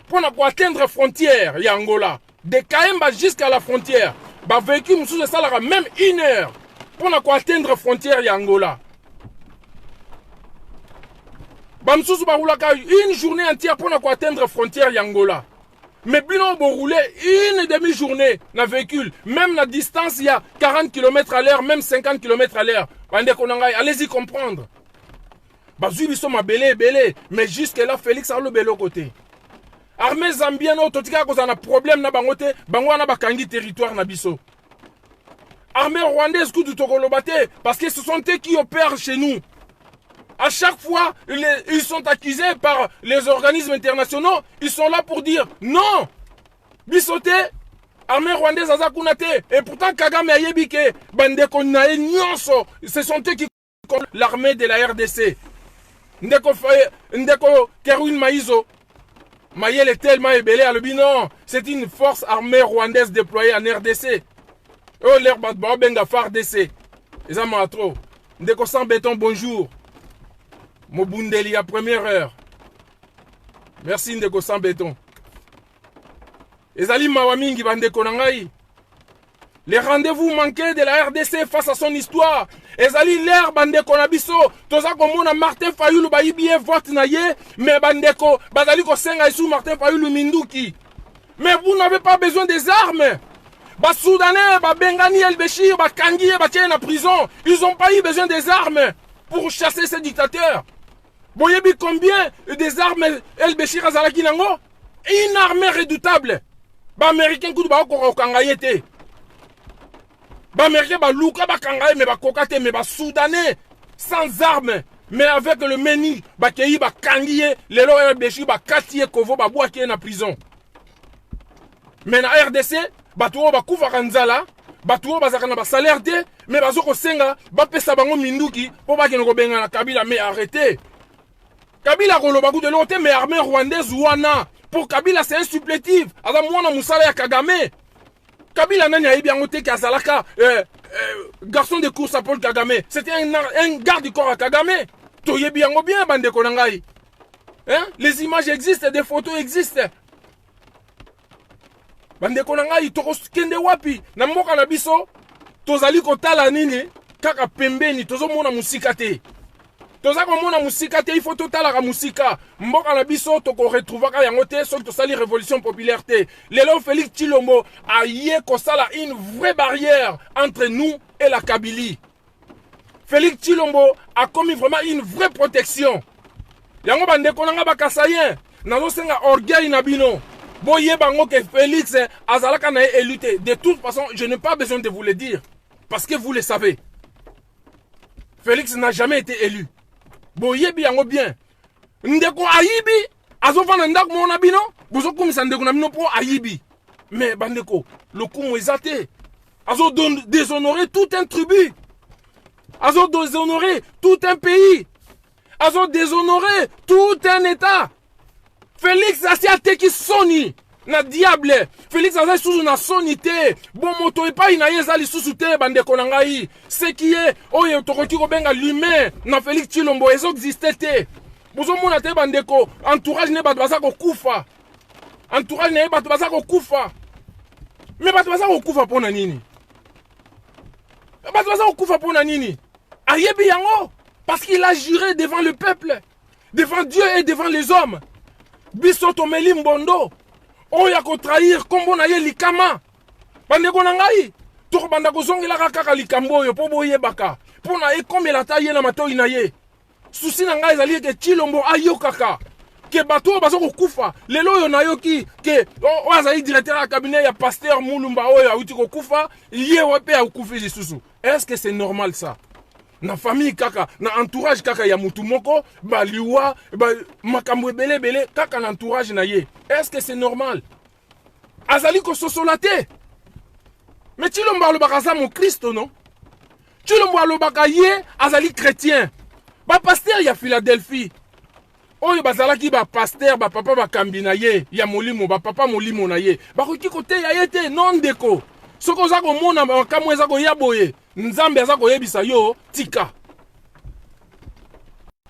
pour atteindre frontière ya Angola. De Kayemba jusqu'à la frontière, ba véhicule mususu salara même 1 heure pour atteindre frontière ya Angola. Bamsusu ba roulaka une journée entière pour atteindre frontière Angola. Mais bino bo rouler une demi-journée na véhicule, même la distance il y a 40 km à l'heure, même 50 km à l'heure. Allez-y comprendre. Bazui biso ma belé, mais jusque là Félix a le belé côté. Armée zambienne totika ko na problème na bangote, bango na bakangi territoire na biso. Armée rwandaise coup du Tokolobate parce que ce sont eux qui opèrent chez nous. À chaque fois, ils sont accusés par les organismes internationaux. Ils sont là pour dire non. Bisote, armée rwandaise azakunate. Et pourtant, Kagame a yebike. Bandeko nae nyonso. Ce sont eux qui contrôlent l'armée de la RDC. Ndeko Kerwin Maïzo. Maïel est tellement ébélé à l'obi. Non, c'est une force armée rwandaise déployée en RDC. Oh, l'air batba benga FARDC. Les amis à trop. Ndeko sans béton, bonjour. Mobundeli à première heure. Merci Ndeko sans béton. Ezali Mawamingi Bandeko Nangai. Les rendez-vous manqués de la RDC face à son histoire. Ezali l'air Bandeko Nabiso. Toza komona Martin Fayulu baibie vote naye. Mais Bandeko Bazali Kosenga sous Martin Fayulu Minduki. Mais vous n'avez pas besoin des armes. Bas Soudanais, bas Bengani El Béchir, bas Kangi, bas tiennent en prison. Ils n'ont pas eu besoin des armes pour chasser ces dictateurs. Boyebi combien des armes El Béchir Azalaki Nango? Une armée redoutable. Bah américain coup de ba ko kangayete. Bah américain ba luka ba kangaye mais ba kokate mais ba soudanais sans armes mais avec le meni ba kei ba kangiye lelo El Béchir ba katie kovo ba boaki na prison. Mais na RDC ba tuo ba kufa kanzala ba tuo ba zakana ba salaire te mais ba zoko senga ba pesa bango minduki po ba keno ko benga na Kabila mais arrêtez. Kabila Rolobagu de l'autre, mais armée rwandaise ouana. Pour Kabila, c'est un supplétif. Adam Mouana Moussala ya Kagame. Kabila Nanya Ibiangote Kazalaka, garçon de course à Paul Kagame. C'était un garde du corps à Kagame. Toye Biango bien, bande Konangai. Hein? Les images existent, des photos existent. Bandeko na ngai tokokende wapi na mboka na biso tozali kotala nini kaka pembeni tozomona musika te. Toza komona musika te, il faut totalaka musika. Mboka na biso toko retrouvaka yango te soki tosali révolution populaire te. Lelo Félix Tshilombo a yé kosala une vraie barrière entre nous et la Kabylie. Félix Tshilombo a commis vraiment une vraie protection. Yango bandeko nanga bakasayen nazo senga orgueil na bino. Boye bango que Félix azalaka na élu te. De toute façon, je n'ai pas besoin de vous le dire parce que vous le savez. Félix n'a jamais été élu. Boye biango bien. Ndeko ayibi azofana ndako mona bino, bozo kumisa ndeko na bino po ayibi. Mais bandeko, le kumu ezate. Azo déshonorer tout un tribu. Azo déshonorer tout un pays. Azo déshonorer tout un état. Félix asi ateki soni na diable. Félix azali susu na soni te. Bon moto epai na ye ezali susu te bandeko na ngai. Ce qui est oyo tokoki kobenga l'humain na Félix Tshilombo ezo existe te. Bozo mona te bandeko, entourage ne bato baza kokufa. Entourage ne bato baza kokufa. Mais bato baza kokufa pona nini? Bato baza kokufa pona nini? Ayebi yango parce qu'il a juré devant le peuple, devant Dieu et devant les hommes. Biso tomeli mbondo oya ko trahir kombo na ye likama bandeko na ngai toko banda kozongela kaka likambo oyo po boyebaka po na ekomela ta ye na matoi na ye susi na ngai ezali ke Tshilombo ayokaka ke bato bazo kokufa lelo oyo nayoki ke o azali directeur ya cabinet ya pasteur Mulumba oyo auti kokufa ye wape akufi lisusu. Est-ce que c'est normal ça? Na famille kaka, na entourage kaka ya mutu moko, ba liwa, ba makambo ebele bele kaka na entourage na ye. Est-ce que c'est normal? Azali ko sosolate. Mais Tshilombo alobaka za mon Christ non? Tshilombo alobaka ye azali chrétien. Ba pasteur ya Philadelphie. Oyo bazalaki ba pasteur ba papa ba kambi na ye, ya molimo ba papa molimo na ye. Ba koki kote ya ye te non deko. Soko za ko mona makambo eza ko yaboye. Nzambe aza koyebisa yo tika.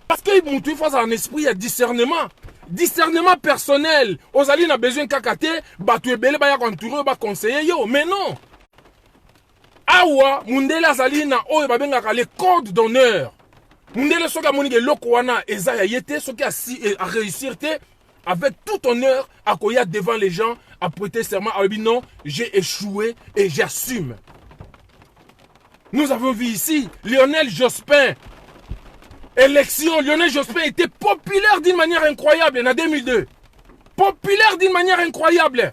Parce que mutu faut un esprit de discernement. Discernement personnel. Ozali na besoin kakate, batu ebele ba ya kontouré ba conseiller yo, mais non. Awa mundele azali na oyo babengaka les codes d'honneur. Mundele soka moni ke loko wana eza ya yete soki a réussir te avec tout honneur à koya devant les gens à prêter serment à lui non, j'ai échoué et j'assume. Nous avons vu ici Lionel Jospin. Élection, Lionel Jospin était populaire d'une manière incroyable en 2002. Populaire d'une manière incroyable.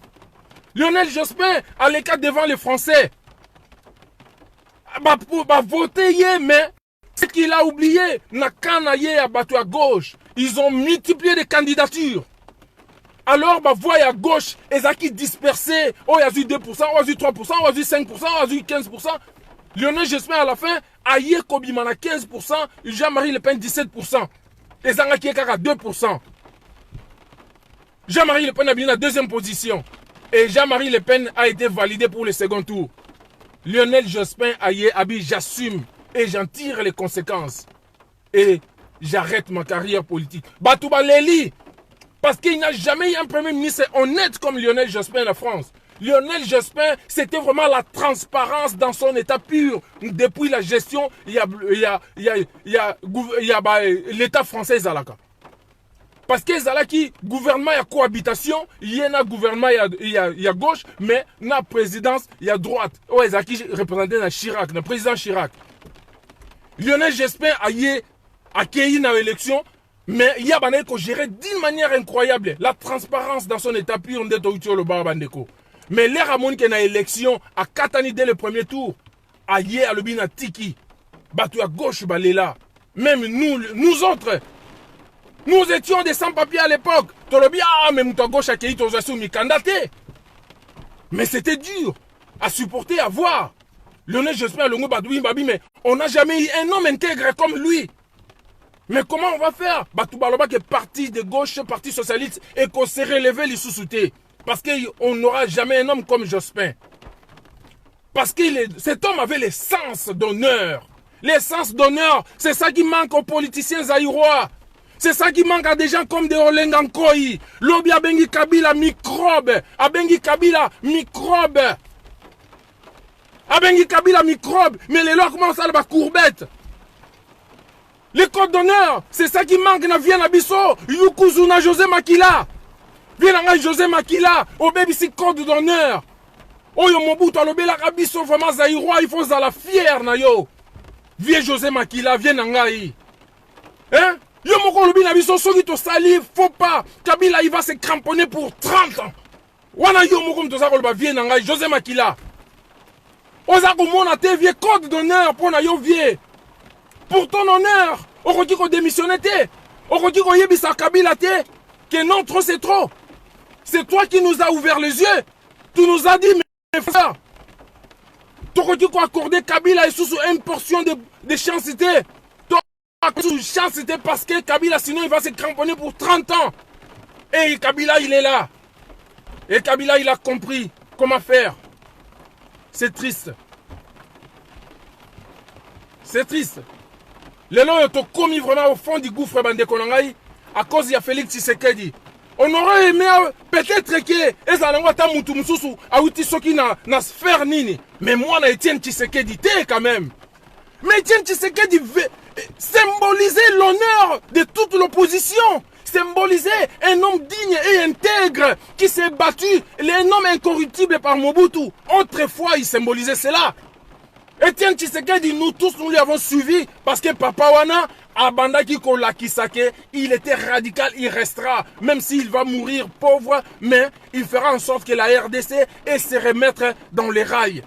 Lionel Jospin a les cas devant les Français. Bah voter, mais ce qu'il a oublié, n'a qu'un à battu à gauche. Ils ont multiplié les candidatures. Alors, bah, voix à gauche, ils ont qui dispersé. Oh, il y a eu 2%, il y a eu 3%, il y a eu 5%, il y a eu 15%. Lionel Jospin à la fin, Aye Kobimana 15%, Jean-Marie Le Pen 17%. Et Zangaki est à 2%. Jean-Marie Le Pen a bien la deuxième position. Et Jean-Marie Le Pen a été validé pour le second tour. Lionel Jospin Aye Abi, j'assume et j'en tire les conséquences. Et j'arrête ma carrière politique. Batouba Leli, parce qu'il n'y a jamais eu un premier ministre honnête comme Lionel Jospin en France. Lionel Jospin, c'était vraiment la transparence dans son état pur. Depuis la gestion, il y a l'État français Zalaka. Parce que Zalaki, gouvernement, il y a cohabitation, il y a un gouvernement, il y a gauche, mais dans la présidence, il y a droite. Oh, Zalaki représenté dans Chirac, le président Chirac. Lionel Jospin a accueilli dans l'élection, mais il y a qu'on gérait d'une manière incroyable la transparence dans son état pur de Toutio le Barbandeko. Mais l'air à mon qui a élection à Katani dès le premier tour, à Yé à Lobina Tiki, battu à gauche, baléla. Même nous autres, nous étions des sans-papiers à l'époque. Tolobi, ah, même à gauche à Kéi, mi candidaté. Mais c'était dur à supporter, à voir. Lionel Jospin, le Badoui, Babi, mais on n'a jamais eu un homme intègre comme lui. Mais comment on va faire? Batou Baloba qui est parti de gauche, parti socialiste, et qu'on s'est relevé les sous-soutés. Parce qu'on n'aura jamais un homme comme Jospin. Parce que cet homme avait les sens d'honneur. Les sens d'honneur, c'est ça qui manque aux politiciens zaïrois. C'est ça qui manque à des gens comme des Olengankoi. Lobby abengi Kabila microbe. Abengi Kabila microbe. Abengi Kabila microbe. Mais les lois commencent à la courbette. Les codes d'honneur, c'est ça qui manque na Vienne Abisso. Yukuzuna José Makila. Vienne José Makila. Au baby si code d'honneur. Oyo Mobutu alobela Abisso vraiment Zaïrois, il faut za la fière na yo. Viens José Makila, viens Nangaï. Hein? Yo moko lobi na biso soki to sali, faut pas. Kabila il va se cramponner pour 30 ans. Wana yo moko mtoza koloba viens Nangaï, José Makila. Oza komona te vie code d'honneur pour na yo vie. Pour ton honneur, okoki ko démissionner te. Okoki ko yebisa Kabila te que non trop c'est trop. C'est toi qui nous as ouvert les yeux. Tu nous as dit mes frères. Okoki ko accorder Kabila et sous une portion de chancité. Sous chancité parce que Kabila sinon il va se cramponner pour 30 ans. Et Kabila il est là. Et Kabila il a compris comment faire. C'est triste. C'est triste. Les gens ont commis vraiment au fond du gouffre Bandekonangaï à cause de Félix Tshisekedi. On aurait aimé peut-être que Ezalangwa Tamutu Mususu a outi soki na sphère nini. Mais moi na Etienne Tshisekedi t'es quand même. Mais Etienne Tshisekedi symboliser l'honneur de toute l'opposition. Symboliser un homme digne et intègre qui s'est battu, un homme incorruptible par Mobutu. Autrefois, il symbolisait cela. Etienne Tshisekedi, nous tous, nous l'avons suivi parce que Papa Wana, Abandaki Kolakisake, il était radical, il restera, même s'il va mourir pauvre, mais il fera en sorte que la RDC ait se remettre dans les rails.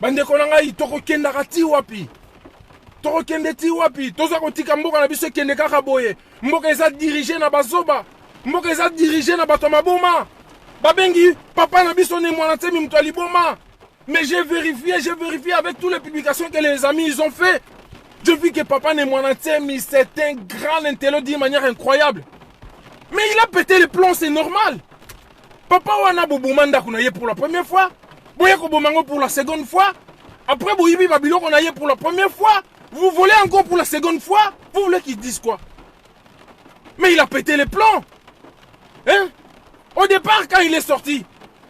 Bandeko nangai, toko kendaka ti wapi. Toko kende ti wapi. Toza kotika mboka na biso kende kaka boye. Mboka eza dirigé na bazoba. Mboka eza dirigé na bato maboma. Babengi, papa na biso ne mwana temi mto aliboma. Mais j'ai vérifié avec toutes les publications que les amis ils ont fait. Je vis que papa Nemwanatsemi, c'est un grand intello d'une manière incroyable. Mais il a pété les plombs, c'est normal. Papa Wana Bobomanda qu'on a eu pour la première fois. Boyako Bomango pour la seconde fois. Après Boyibi Babylon qu'on a eu pour la première fois. Vous volez encore pour la seconde fois. Vous voulez qu'ils disent quoi? Mais il a pété les plombs. Hein? Au départ, quand il est sorti,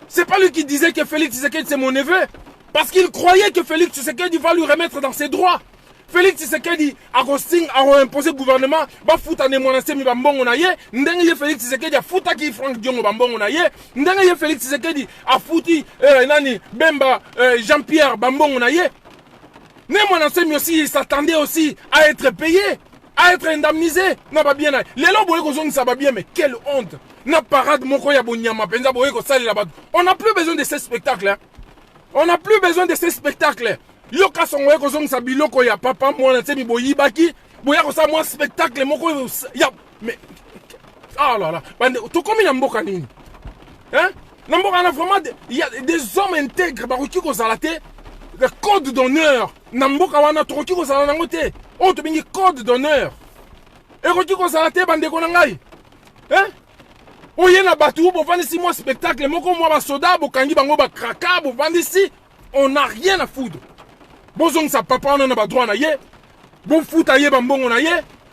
c'est pas lui qui disait que Félix Tshisekedi c'est mon neveu. Parce qu'il croyait que Félix Tshisekedi va lui remettre dans ses droits. Félix Tshisekedi a imposé le gouvernement, va foutre à Nemwanatsemi bambongo na ye, ndenge Félix Tshisekedi a foutu ki Franck Diongo bambongo na ye, ndenge Félix Tshisekedi a foutu nani Bemba Jean-Pierre bambongo na ye. Nemwanatsemi aussi il s'attendait aussi à être payé, à être indemnisé. Non pas bien. Les lois boye ko zone ça va bien mais quelle honte. Na parade moko ya bonyama penza boye ko sali là-bas. On n'a plus besoin de ces spectacles hein. On n'a plus besoin de ces spectacles. Yoka songoye ko zong sa biloko ya papa mwana tsemi boyibaki boya ko sa moi spectacle moko ya mais ah là là bande to komi na mboka nini hein na mboka na vraiment il y a des hommes intègres bakoki ko zalate le code d'honneur na mboka wana to koki ko zala nango te on to bingi code d'honneur et koki ko zalate bande ko na ngai hein oye na batu bo vandi si moi spectacle moko moi ba soda bo kangi bango ba kraka bo vandi si on n'a rien à foutre. Bozong sa papa on a pas droit na ye. Bon foot aye bambongo na ye.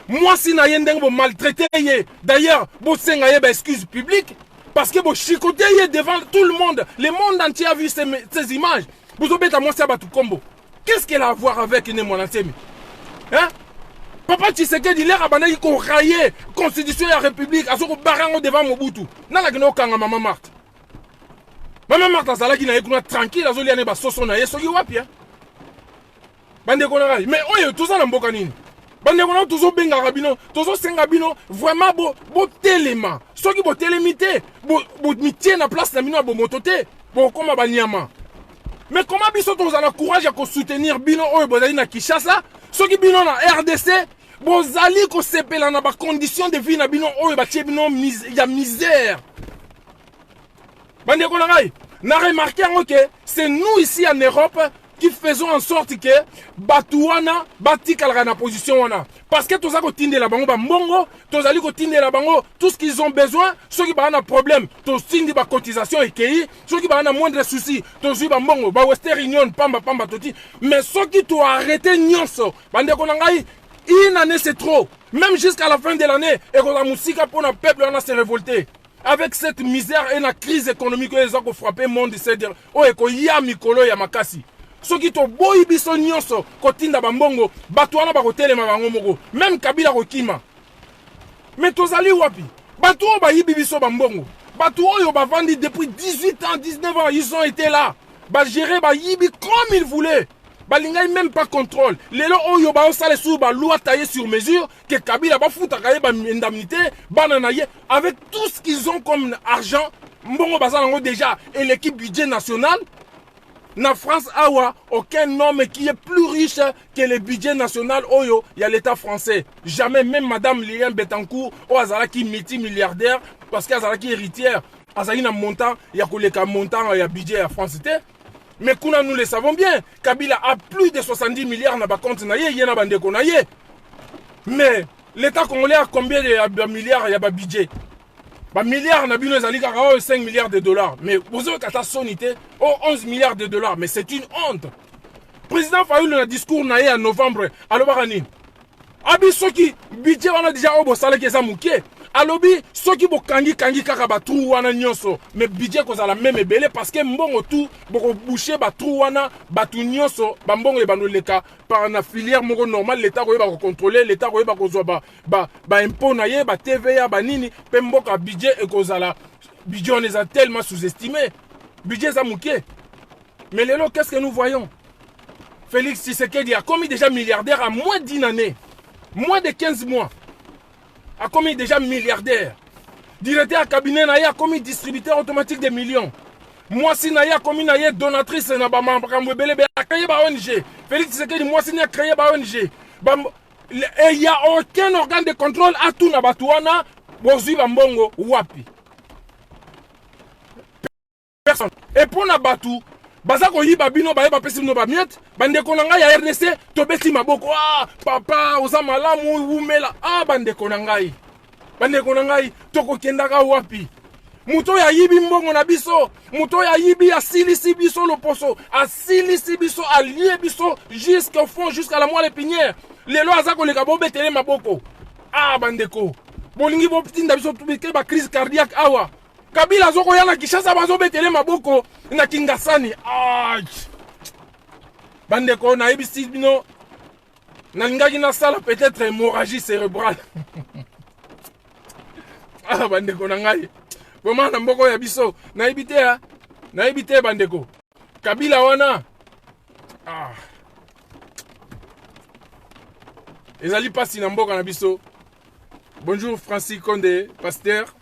Moi si na ye ndeng bo maltraité ye. D'ailleurs, bo senga ye ba excuse publique parce que bo chicoté ye devant tout le monde. Le monde entier a vu ces images. Bozo beta moi ça batu combo. Qu'est-ce qu'elle a à voir avec Nemwanatsemi? Hein? Papa Tshisekedi l'air abandonné ko railler constitution de la République a soko barango devant Mobutu. Nana kino kanga maman Marthe. Maman Marthe azala ki na yekuna tranquille azoli ane ba soso na ye soki wapi hein? Bande konanga mais oyo tout ça na mboka nini bande konanga toujours benga rabino toujours senga bino vraiment bo telema soki bo telemité bo mitie na place na bino bo mototé bo koma banyama mais comment biso tous na courage à soutenir bino oyo bozali na Kinshasa soki bino na RDC bozali ko sepela na ba conditions de vie na bino oyo ba tie bino ya misère bande konanga na remarqué que c'est nous ici en Europe qui faisons en sorte que Batouana batikala na position wana parce que tous tinde la bango ba mbongo tozali ko tinde la bango tout ce qu'ils ont besoin ceux qui ba na problème to tinde ba cotisation ekei ceux qui ba na moindre souci to zui ba mbongo ba Western Union pamba toti mais ceux qui to arrêter nyonso bande ko ngai Une année, c'est trop. Même jusqu'à la fin de l'année, et qu'on a moussika pour le peuple, on a se révolté. Avec cette misère et la crise économique, ils ont frappé le monde, c'est-à-dire, oh, et qu'il y a Mikolo Yamakasi. Ceux qui ont boy biso nyonso, kotinda bambongo, batouana bakotele mabango même Kabila Rokima. Mais tozali wapi? Batouo ba yibi biso bambongo. Batouo yo ba vandi depuis 18 ans, 19 ans, ils ont été là. Ba gérer ba yibi comme ils voulaient. Balinga même pas contrôle. Lelo oyo ba osale sous ba loi taillée sur mesure que Kabila ba fouta kaye ba indemnité, bananaye avec tout ce qu'ils ont comme argent, mbongo bazango déjà et l'équipe budget national. Na France awa, aucun homme qui est plus riche que le budget national oyo, il y a l'État français. Jamais même Madame Liliane Bettencourt ou Azalaki multimilliardaire parce qu'Azalaki héritière, Azalaki na montant, il y a koleka montant, il y a budget à France. Mais kuna nous le savons bien, Kabila a plus de 70 milliards na ba compte na ye, yena bandeko na ye. Mais l'État congolais a combien de milliards il y a ba budget? Bah milliards na bino ezali kaka 5 milliards de dollars. Mais vous avez kata sonité 11 milliards de dollars. Mais c'est une honte. Président Fayoul na discours na ye en novembre alobaka nini? Abi soki budget wana déjà obo salaki eza muke. Alobi soki bokangi kaka ba trou wana nyonso. Mais budget kozala même ebele parce que mbongo tout boko boucher ba trou wana batu nyonso ba mbongo e banoleka par na filière moko normal l'état koyeba ko contrôler l'état koyeba ko zwa ba impôt na ye ba TVA ba nini pe mboka budget e kozala budget on les a tellement sous-estimé. Budget za muke. Mais lelo qu'est-ce que nous voyons? Félix Tshisekedi a commis déjà milliardaire à moins d'une année. Moins de 15 mois. A commis déjà milliardaire. Directeur à cabinet na a commis distributeur automatique des millions. Moi si na a commis na donatrice na ba mambambele a créé ba ONG. Félix Tshisekedi moi si na créé ba ONG. Et il y a aucun organe de contrôle à tout na batuana bozui bambongo wapi. Personne. Et pour na batu Bazako yiba bino ba yeba pesi no ba miet bandeko na ngai ya RDC to beti maboko papa oza malamu umela bandeko na ngai toko kendaka wapi muto ya yibi mbongo na biso muto ya yibi asilisi biso loposo asilisi biso alie biso jusqu'au fond jusqu'à la moelle épinière lelo azako leka bo betele maboko bandeko bolingi bo tinda biso tubike ba crise cardiaque awa Kabila zoko yana Kishasa bazo betele maboko na Kingasani. Bandeko na ebisi bino na ngaki na sala peut-être hémorragie cérébrale. Bandeko na ngai. Vraiment na mboko ya biso na ebite bandeko. Kabila wana. Ezali pasi na mboka na biso. Bonjour Francis Condé, pasteur.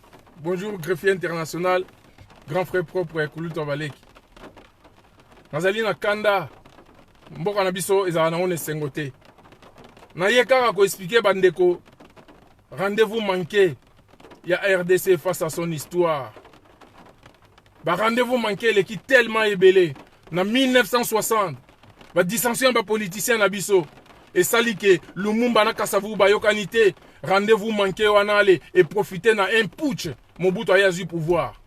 Bonjour, greffier international, grand frère propre, Kuluto Valeki. Nazali na kanda, mboka na biso, ezala na one sengote. Na yekaka ko expliquer bandeko, rendez-vous manqué, ya RDC face à son histoire. Ba rendez-vous manqué, l'équipe tellement ébélé. Na 1960, ba dissension ba politicien na biso. Et salike, Lumumba na Kasavu ba yokanité, rendez-vous manqué wana ale, et profiter na un putsch. Mobutu a eu pouvoir.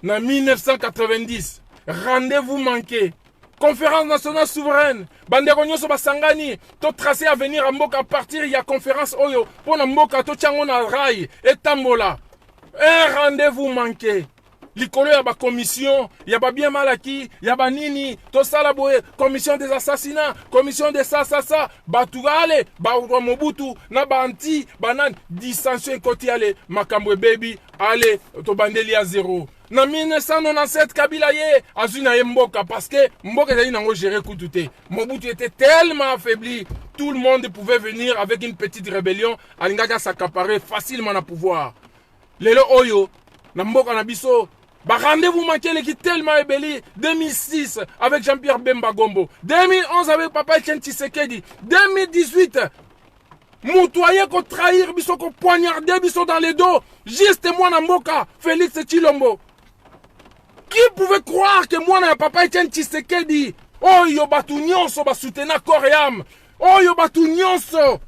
En 1990, rendez-vous manqué. Conférence nationale souveraine. Bandeko nyoso basangani. To tracé à venir à Mboka partir. Il y a conférence oyo. Pour na Mboka to tchango na rail. Et tambola. Un rendez-vous manqué. Likolo ya ba commission. Ya ba bien malaki. Ya ba nini. To salaboye. Commission des assassinats. Commission de ça. Batugale. Ba Mobutu. Na ba anti. Banan. Dissension koti ale. Makambwe baby. Allez, to bandeli à zéro. Na 1997, Kabila ye, azuna ye mboka, parce que mboka zali nango géré koutouté. Mobutu était tellement affaibli, tout le monde pouvait venir avec une petite rébellion, alingaka s'accaparer facilement na pouvoir. Lelo oyo, na mboka na biso, ba rendez-vous manqué qui tellement ébelli. 2006 avec Jean-Pierre Bemba Gombo. 2011 avec Papa Etienne Tshisekedi. 2018, Moutouaye ko trahir biso ko poignarder biso dans les dos. Juste moi na mboka, Félix Tshilombo. Qui pouvait croire que moi na Papa Etienne Tshisekedi, oh yo batu nyonso ba soutenir corps et âme. Oh yo batu nyonso.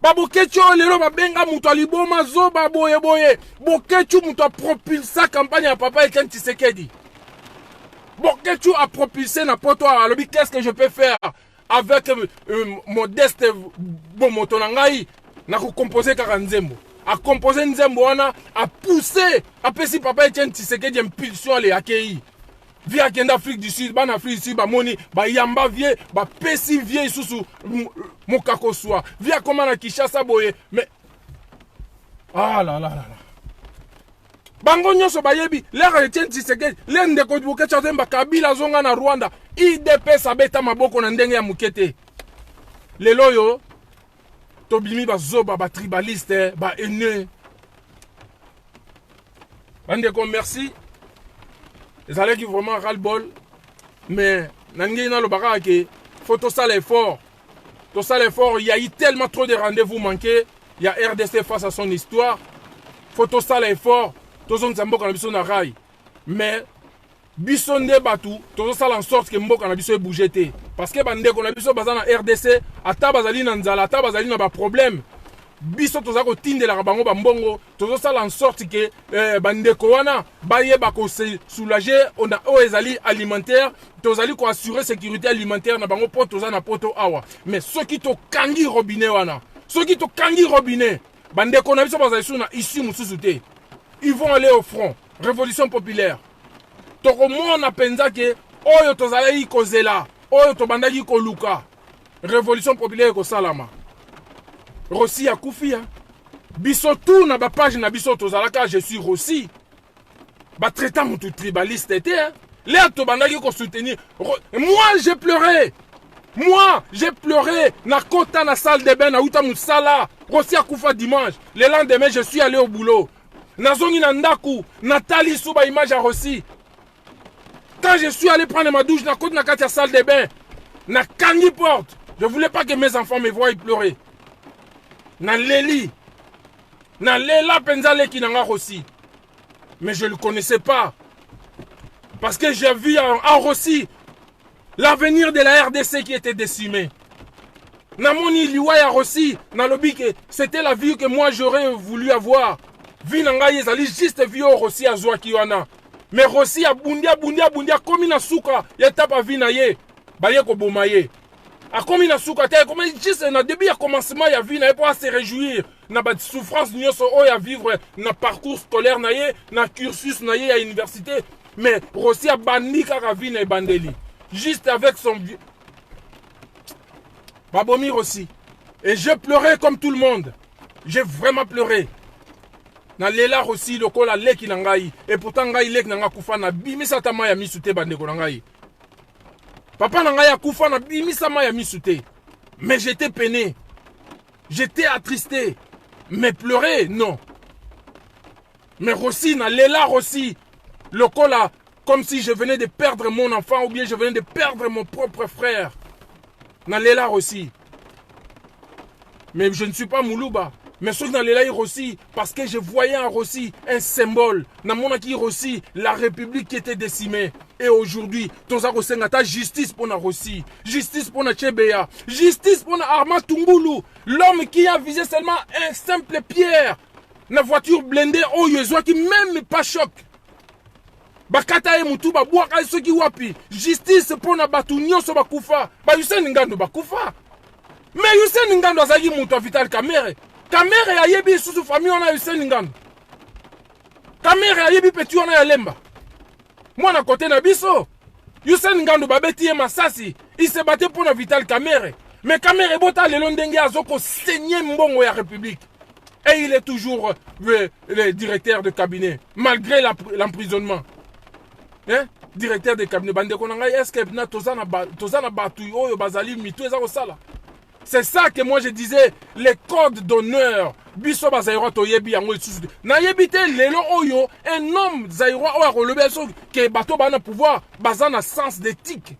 Ba bokecho lelo ba benga mutu aliboma zo ba boye. Bokecho mutu a propulsé campagne à Papa Etienne Tshisekedi. Bokecho a propulsé na poto alobi qu'est-ce que je peux faire? avec modeste bomoto na ngai na ko composer kaka nzembo a composer nzembo wana a pousser a pesi papa Etienne Tshisekedi impulsion ale akei via kenda Afrique du Sud ban Afrique du Sud ba moni ba yamba vie ba pesi vie susu mokako soa via comment na Kinshasa boye mais ah là là là bango nyonso bayebi lera Etienne Tshisekedi le ndeko buke chatemba Kabila zonga na Rwanda IDPS abeta maboko na ndenge ya mukete lelo yo tobimi bazoba ba tribaliste ba ene bandeko merci ezalaki qui vraiment ras-le-bol mais nangi na lobaka ke faut to ça l'effort il y a eu tellement trop de rendez-vous manqués il y a RDC face à son histoire faut to ça l'effort tozo nzamboka na biso na rai mais biso nde batu tozo sala en sorte que mboka na biso bouger te parce que bandeko na biso baza na RDC ata bazali na nzala ata bazali na ba problème biso toza ko tindela bango ba mbongo tozo sala en sorte que bandeko wana bayeba ko se soulager on a ezali alimentaire tozali ko assurer sécurité alimentaire na bango po toza na poto awa mais soki to kangi robinet wana soki to kangi robinet bandeko na biso bazali suna ici mususu te ils vont aller au front révolution populaire tokomona penza ke oyo tozali kozela oyo tobandaki koluka révolution populaire ko salama Rossi a koufi biso tout na ba page na biso tozalaka je suis Rossi ba traitant mutu tribaliste était là tobandaki ko soutenir moi j'ai pleuré na kota na salle de bain na uta musala Rossi a koufa dimanche le lendemain je suis allé au boulot nazongi na ndaku Nathalie Souba image à Rossi. Quand je suis allé prendre ma douche na côté na katia salle de bain, na kangi porte, je voulais pas que mes enfants me voient pleurer. Na leli, na lela penzale ki nanga Rossi. Mais je le connaissais pas. Parce que j'ai vu en Rossi l'avenir de la RDC qui était décimé. Na moni liwa ya Rossi, na lobi que c'était la vie que moi j'aurais voulu avoir. Vie nanga yezali juste vie au Rossi a zwa ki wana. Mais Rossi a bundia komi na suka ya tapa vina ye baye ko bomaye a komi na suka te comme juste na début ya commencement ya vina ye pour se réjouir na ba souffrance nyoso o ya vivre na parcours scolaire na ye na cursus na ye à université mais Rossi a bandi kaka vina e bandeli juste avec son babomi Rossi et je pleurais comme tout le monde j'ai vraiment pleuré na lela Rossi lokola leki na ngai et pourtant ngai leki na nga kufa na bimisa tama ya misute bandeko na ngai papa na ngai ya kufa na bimisa ma ya misute mais j'étais peiné j'étais attristé mais pleurer non mais Rossi na lela Rossi lokola comme si je venais de perdre mon enfant ou bien je venais de perdre mon propre frère na lela Rossi mais je ne suis pas Moulouba. Mais ceux dans les Rossi, parce que je voyais en Rossi un symbole. Dans mon acquis Rossi, la République qui était décimée. Et aujourd'hui, tous à justice pour la Rossi, justice pour la Tchébéa, justice pour la Arma Tungulu, l'homme qui a visé seulement un simple pierre. La voiture blindée, oh Yezwa qui même pas choc. Bakata e mutu ba boaka ceux qui wapi. Justice pour la Batunyo so bakufa. Ba Yusen Ngando bakufa. Mais Yusen Ngando azagi mutu Vital Kamerhe. Kamere ya yebi sous famille on a eu Seningando. Kamere ya yebi petit on a Lemba. Moi na côté na biso. Yusen Ngando babeti e masasi. Il se battait pour la Vital Kamere. Mais Kamere bota le londenge azoko saigner mbongo ya République. Et il est toujours le directeur de cabinet malgré l'emprisonnement. Hein? Directeur de cabinet bande konanga est-ce que na tozana batu oyo bazali mitu eza ko sala. C'est ça que moi je disais, les codes d'honneur. Biso ba zairo to yebi yango isusu. Na yebite lelo oyo un homme zairo o relever so que bato bana pouvoir bazana sens d'éthique.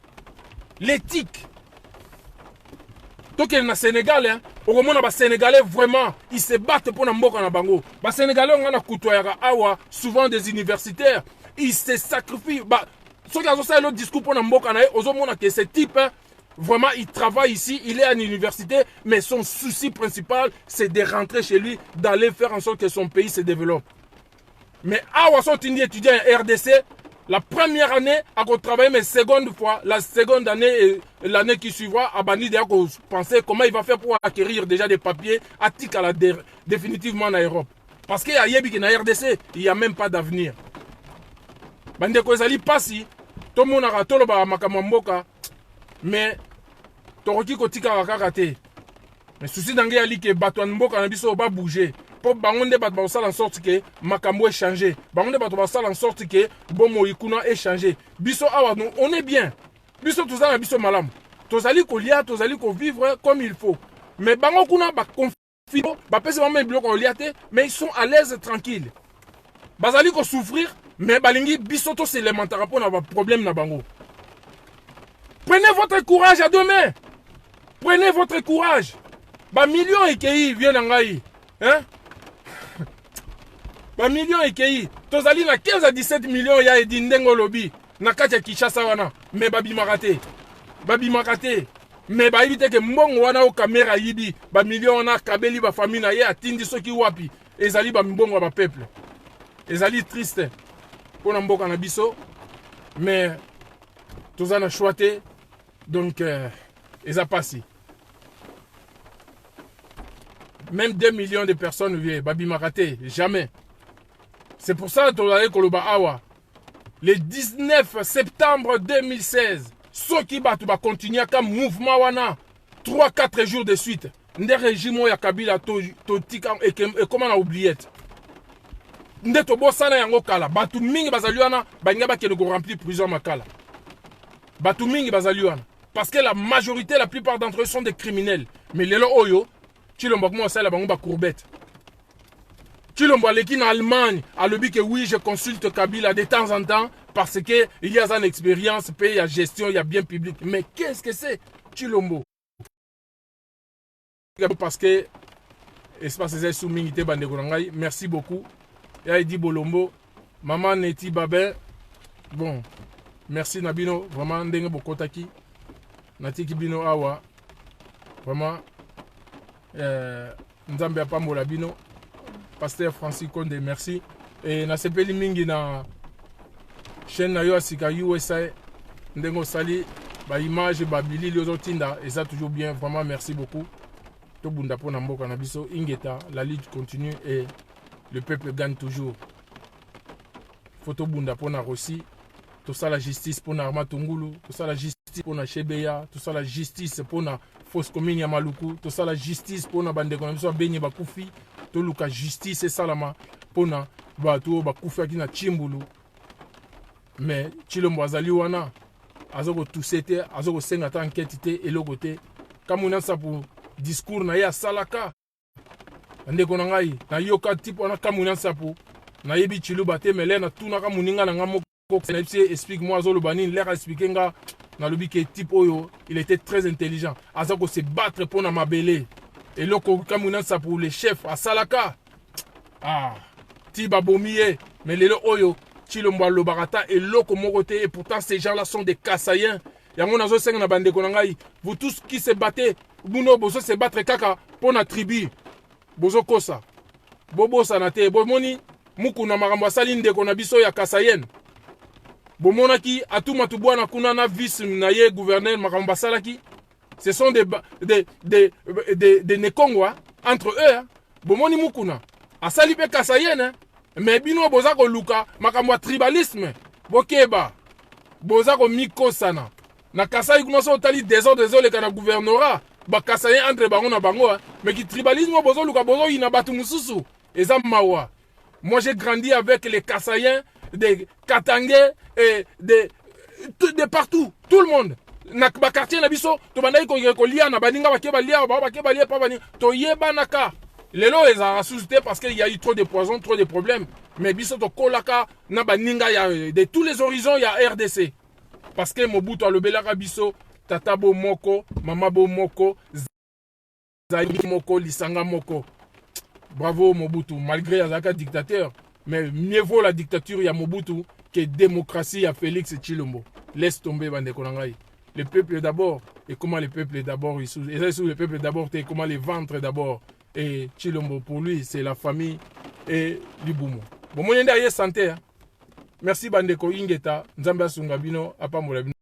L'éthique. Donc na Sénégal hein, au moment ba Sénégalais vraiment, ils se battent pour na mboka na bango. Ba Sénégalais on a kutoyaka awa souvent des universitaires, ils se sacrifient. Ba so ka zo sa le discours pour na mboka na ozo mona que ce type hein, vraiment, il travaille ici, il est à l'université, mais son souci principal, c'est de rentrer chez lui, d'aller faire en sorte que son pays se développe. Mais à Wasson Tindi étudiant en RDC, La première année, à travailler, mais seconde fois, la seconde année et l'année qui suivra, à Bandi, à penser comment il va faire pour acquérir déjà des papiers à Tikala définitivement en Europe. Parce qu'il y a Yebi qui est en RDC, il n'y a même pas d'avenir. Bandi, Kozali passi, tout le monde a tout le makamamboka, mais Toroki Kotika Kakate. Mais souci d'anglais ali que Batouan Mboka na biso va bouger. Pour bangonde bat ba en sorte que makambo est changé. Bangonde bat ba en sorte que bomo ikuna est changé. Biso awa on est bien. Biso tout ça biso malam. Tozali ko lia, tozali ko vivre comme il faut. Mais bango kuna ba conflit, ba pese même bloc ko liate, mais ils sont à l'aise tranquille. Bazali ko souffrir, mais balingi biso to c'est élémentaire pour na problème na bango. Prenez votre courage à deux mains. Prenez votre courage. Ba millions et qui viennent en Gaï. Hein? Ba millions et qui. Tozali na 15 à 17 millions ya edi ndengo lobby. Na katia Kinshasa wana. Mais babi marate. Babi marate. Mais ba éviter que mbongo wana o caméra yibi. Ba millions na kabeli ba famille na ye atindi soki wapi. Ezali ba mbongo ba peuple. Ezali triste. Pour mboka na biso. Mais tozana choité. Donc eza passi. Même 2 millions de personnes viennent, Babi Maraté, jamais. C'est pour ça que le 19 septembre 2016, ceux qui battent va continuer comme mouvement wana 3-4 jours de suite. Nde régime ya Kabila totika et comment on a oublié. Nde to bosana yango kala, batu mingi bazaliwana, banga ba kene ko remplir prison makala. Batu mingi bazaliwana parce que la majorité, la plupart d'entre eux sont des criminels. Mais les oyo Chilombo comment ça la bango courbette. Chilombo l'équipe en Allemagne a le que oui, je consulte Kabila de temps en temps parce que il y a une expérience, il y a gestion, il y a bien public. Mais qu'est-ce que c'est Chilombo? Parce que espace des sous-minité bande Gorangai, merci beaucoup. Et dit Bolombo, maman Neti Babin. Bon, merci Nabino, vraiment ndenge bokotaki. Natiki Bino Awa. Vraiment Nzambe apambola bino. Pasteur Francis Konde, merci. Et na sepeli mingi na chaîne na yo asika USA ndengo sali ba image ba bilili ozotinda et ça toujours bien, vraiment merci beaucoup. To bunda pona mboka na biso ingeta, la lutte continue et le peuple gagne toujours. Photo bunda pona Rossi, tout ça la justice pona Arma Tungulu, tout ça la justice pona Chebeya, tout ça la justice pona Fausse commune ya Maluku, tout ça la justice pour na bande ko biso benye bakufi, to luka justice salama pona bato bakufi akina Chimbulu. Mais Chilombo azali wana azoko tousete, azoko senga ta enquête te eloko te. Kamuna sa pour discours na ya salaka. Ande ko ngai na yoka type wana kamuna sa pour na yebi Chiluba te mele na tuna kamuninga na ngamo ko explique-moi zolo bani l'air expliquer nga. Dans le que type Oyo, il était très intelligent. Azako se battre pour Namabele. Et là, comme ça pour les chefs à Salaka. Ah, Tiba Bomie. Mais les Oyo, Chilombo Lobarata et Loko Morote. Et pourtant, ces gens-là sont des Kassaïens. Yango nazo senga na bande konangai. Vous tous qui se battez, Buno Bozo se battre kaka pour na tribu. Bozo Kosa. Bobo Sanate. Bomoni, Mukuna Maramba Salinde Konabiso ya Kassaïen. Bomonaki, Atuma Tubuana Kunana, vice naye gouverneur Maramba Salaki. Ce sont des Nekongwa entre eux. Hein. Bomoni Mukuna. Asalipe Kassaïen. Hein. Mais Bino Bozako Luka, Makamwa tribalisme. Bokeba. Bozako Miko Sana. Na Kassaï Kunaso Tali désordre kana gouvernorat. Ba Kassaïen entre bango na bango. Hein. Mais qui tribalisme Bozo Luka Bozo Inabatu Mususu. Et Mawa. Moi j'ai grandi avec les Kassaïens, des Katangais et de partout. Tout le monde. Na quartier na biso to bandai ko lia na baninga bakeba lia pa bani to yeba naka. Lelo les a suscité parce qu'il y a eu trop de poison, trop de problèmes. Mais biso to kolaka na baninga ya de tous les horizons il y a RDC. Parce que Mobutu alobelaka biso tata bo moko, mama bo moko, zaï moko, lisanga moko. Bravo Mobutu, malgré Azaka dictateur, mais mieux vaut la dictature ya Mobutu que démocratie ya Félix Tshilombo. Laisse tomber bande konangai. Le peuple d'abord, et comment le peuple d'abord, et ça le peuple d'abord, et comment les ventres d'abord. Et Tshilombo pour lui, c'est la famille et du Boumo. Bon, mon yende aye santé, merci bandeko ingeta nzambe asunga bino apambola bino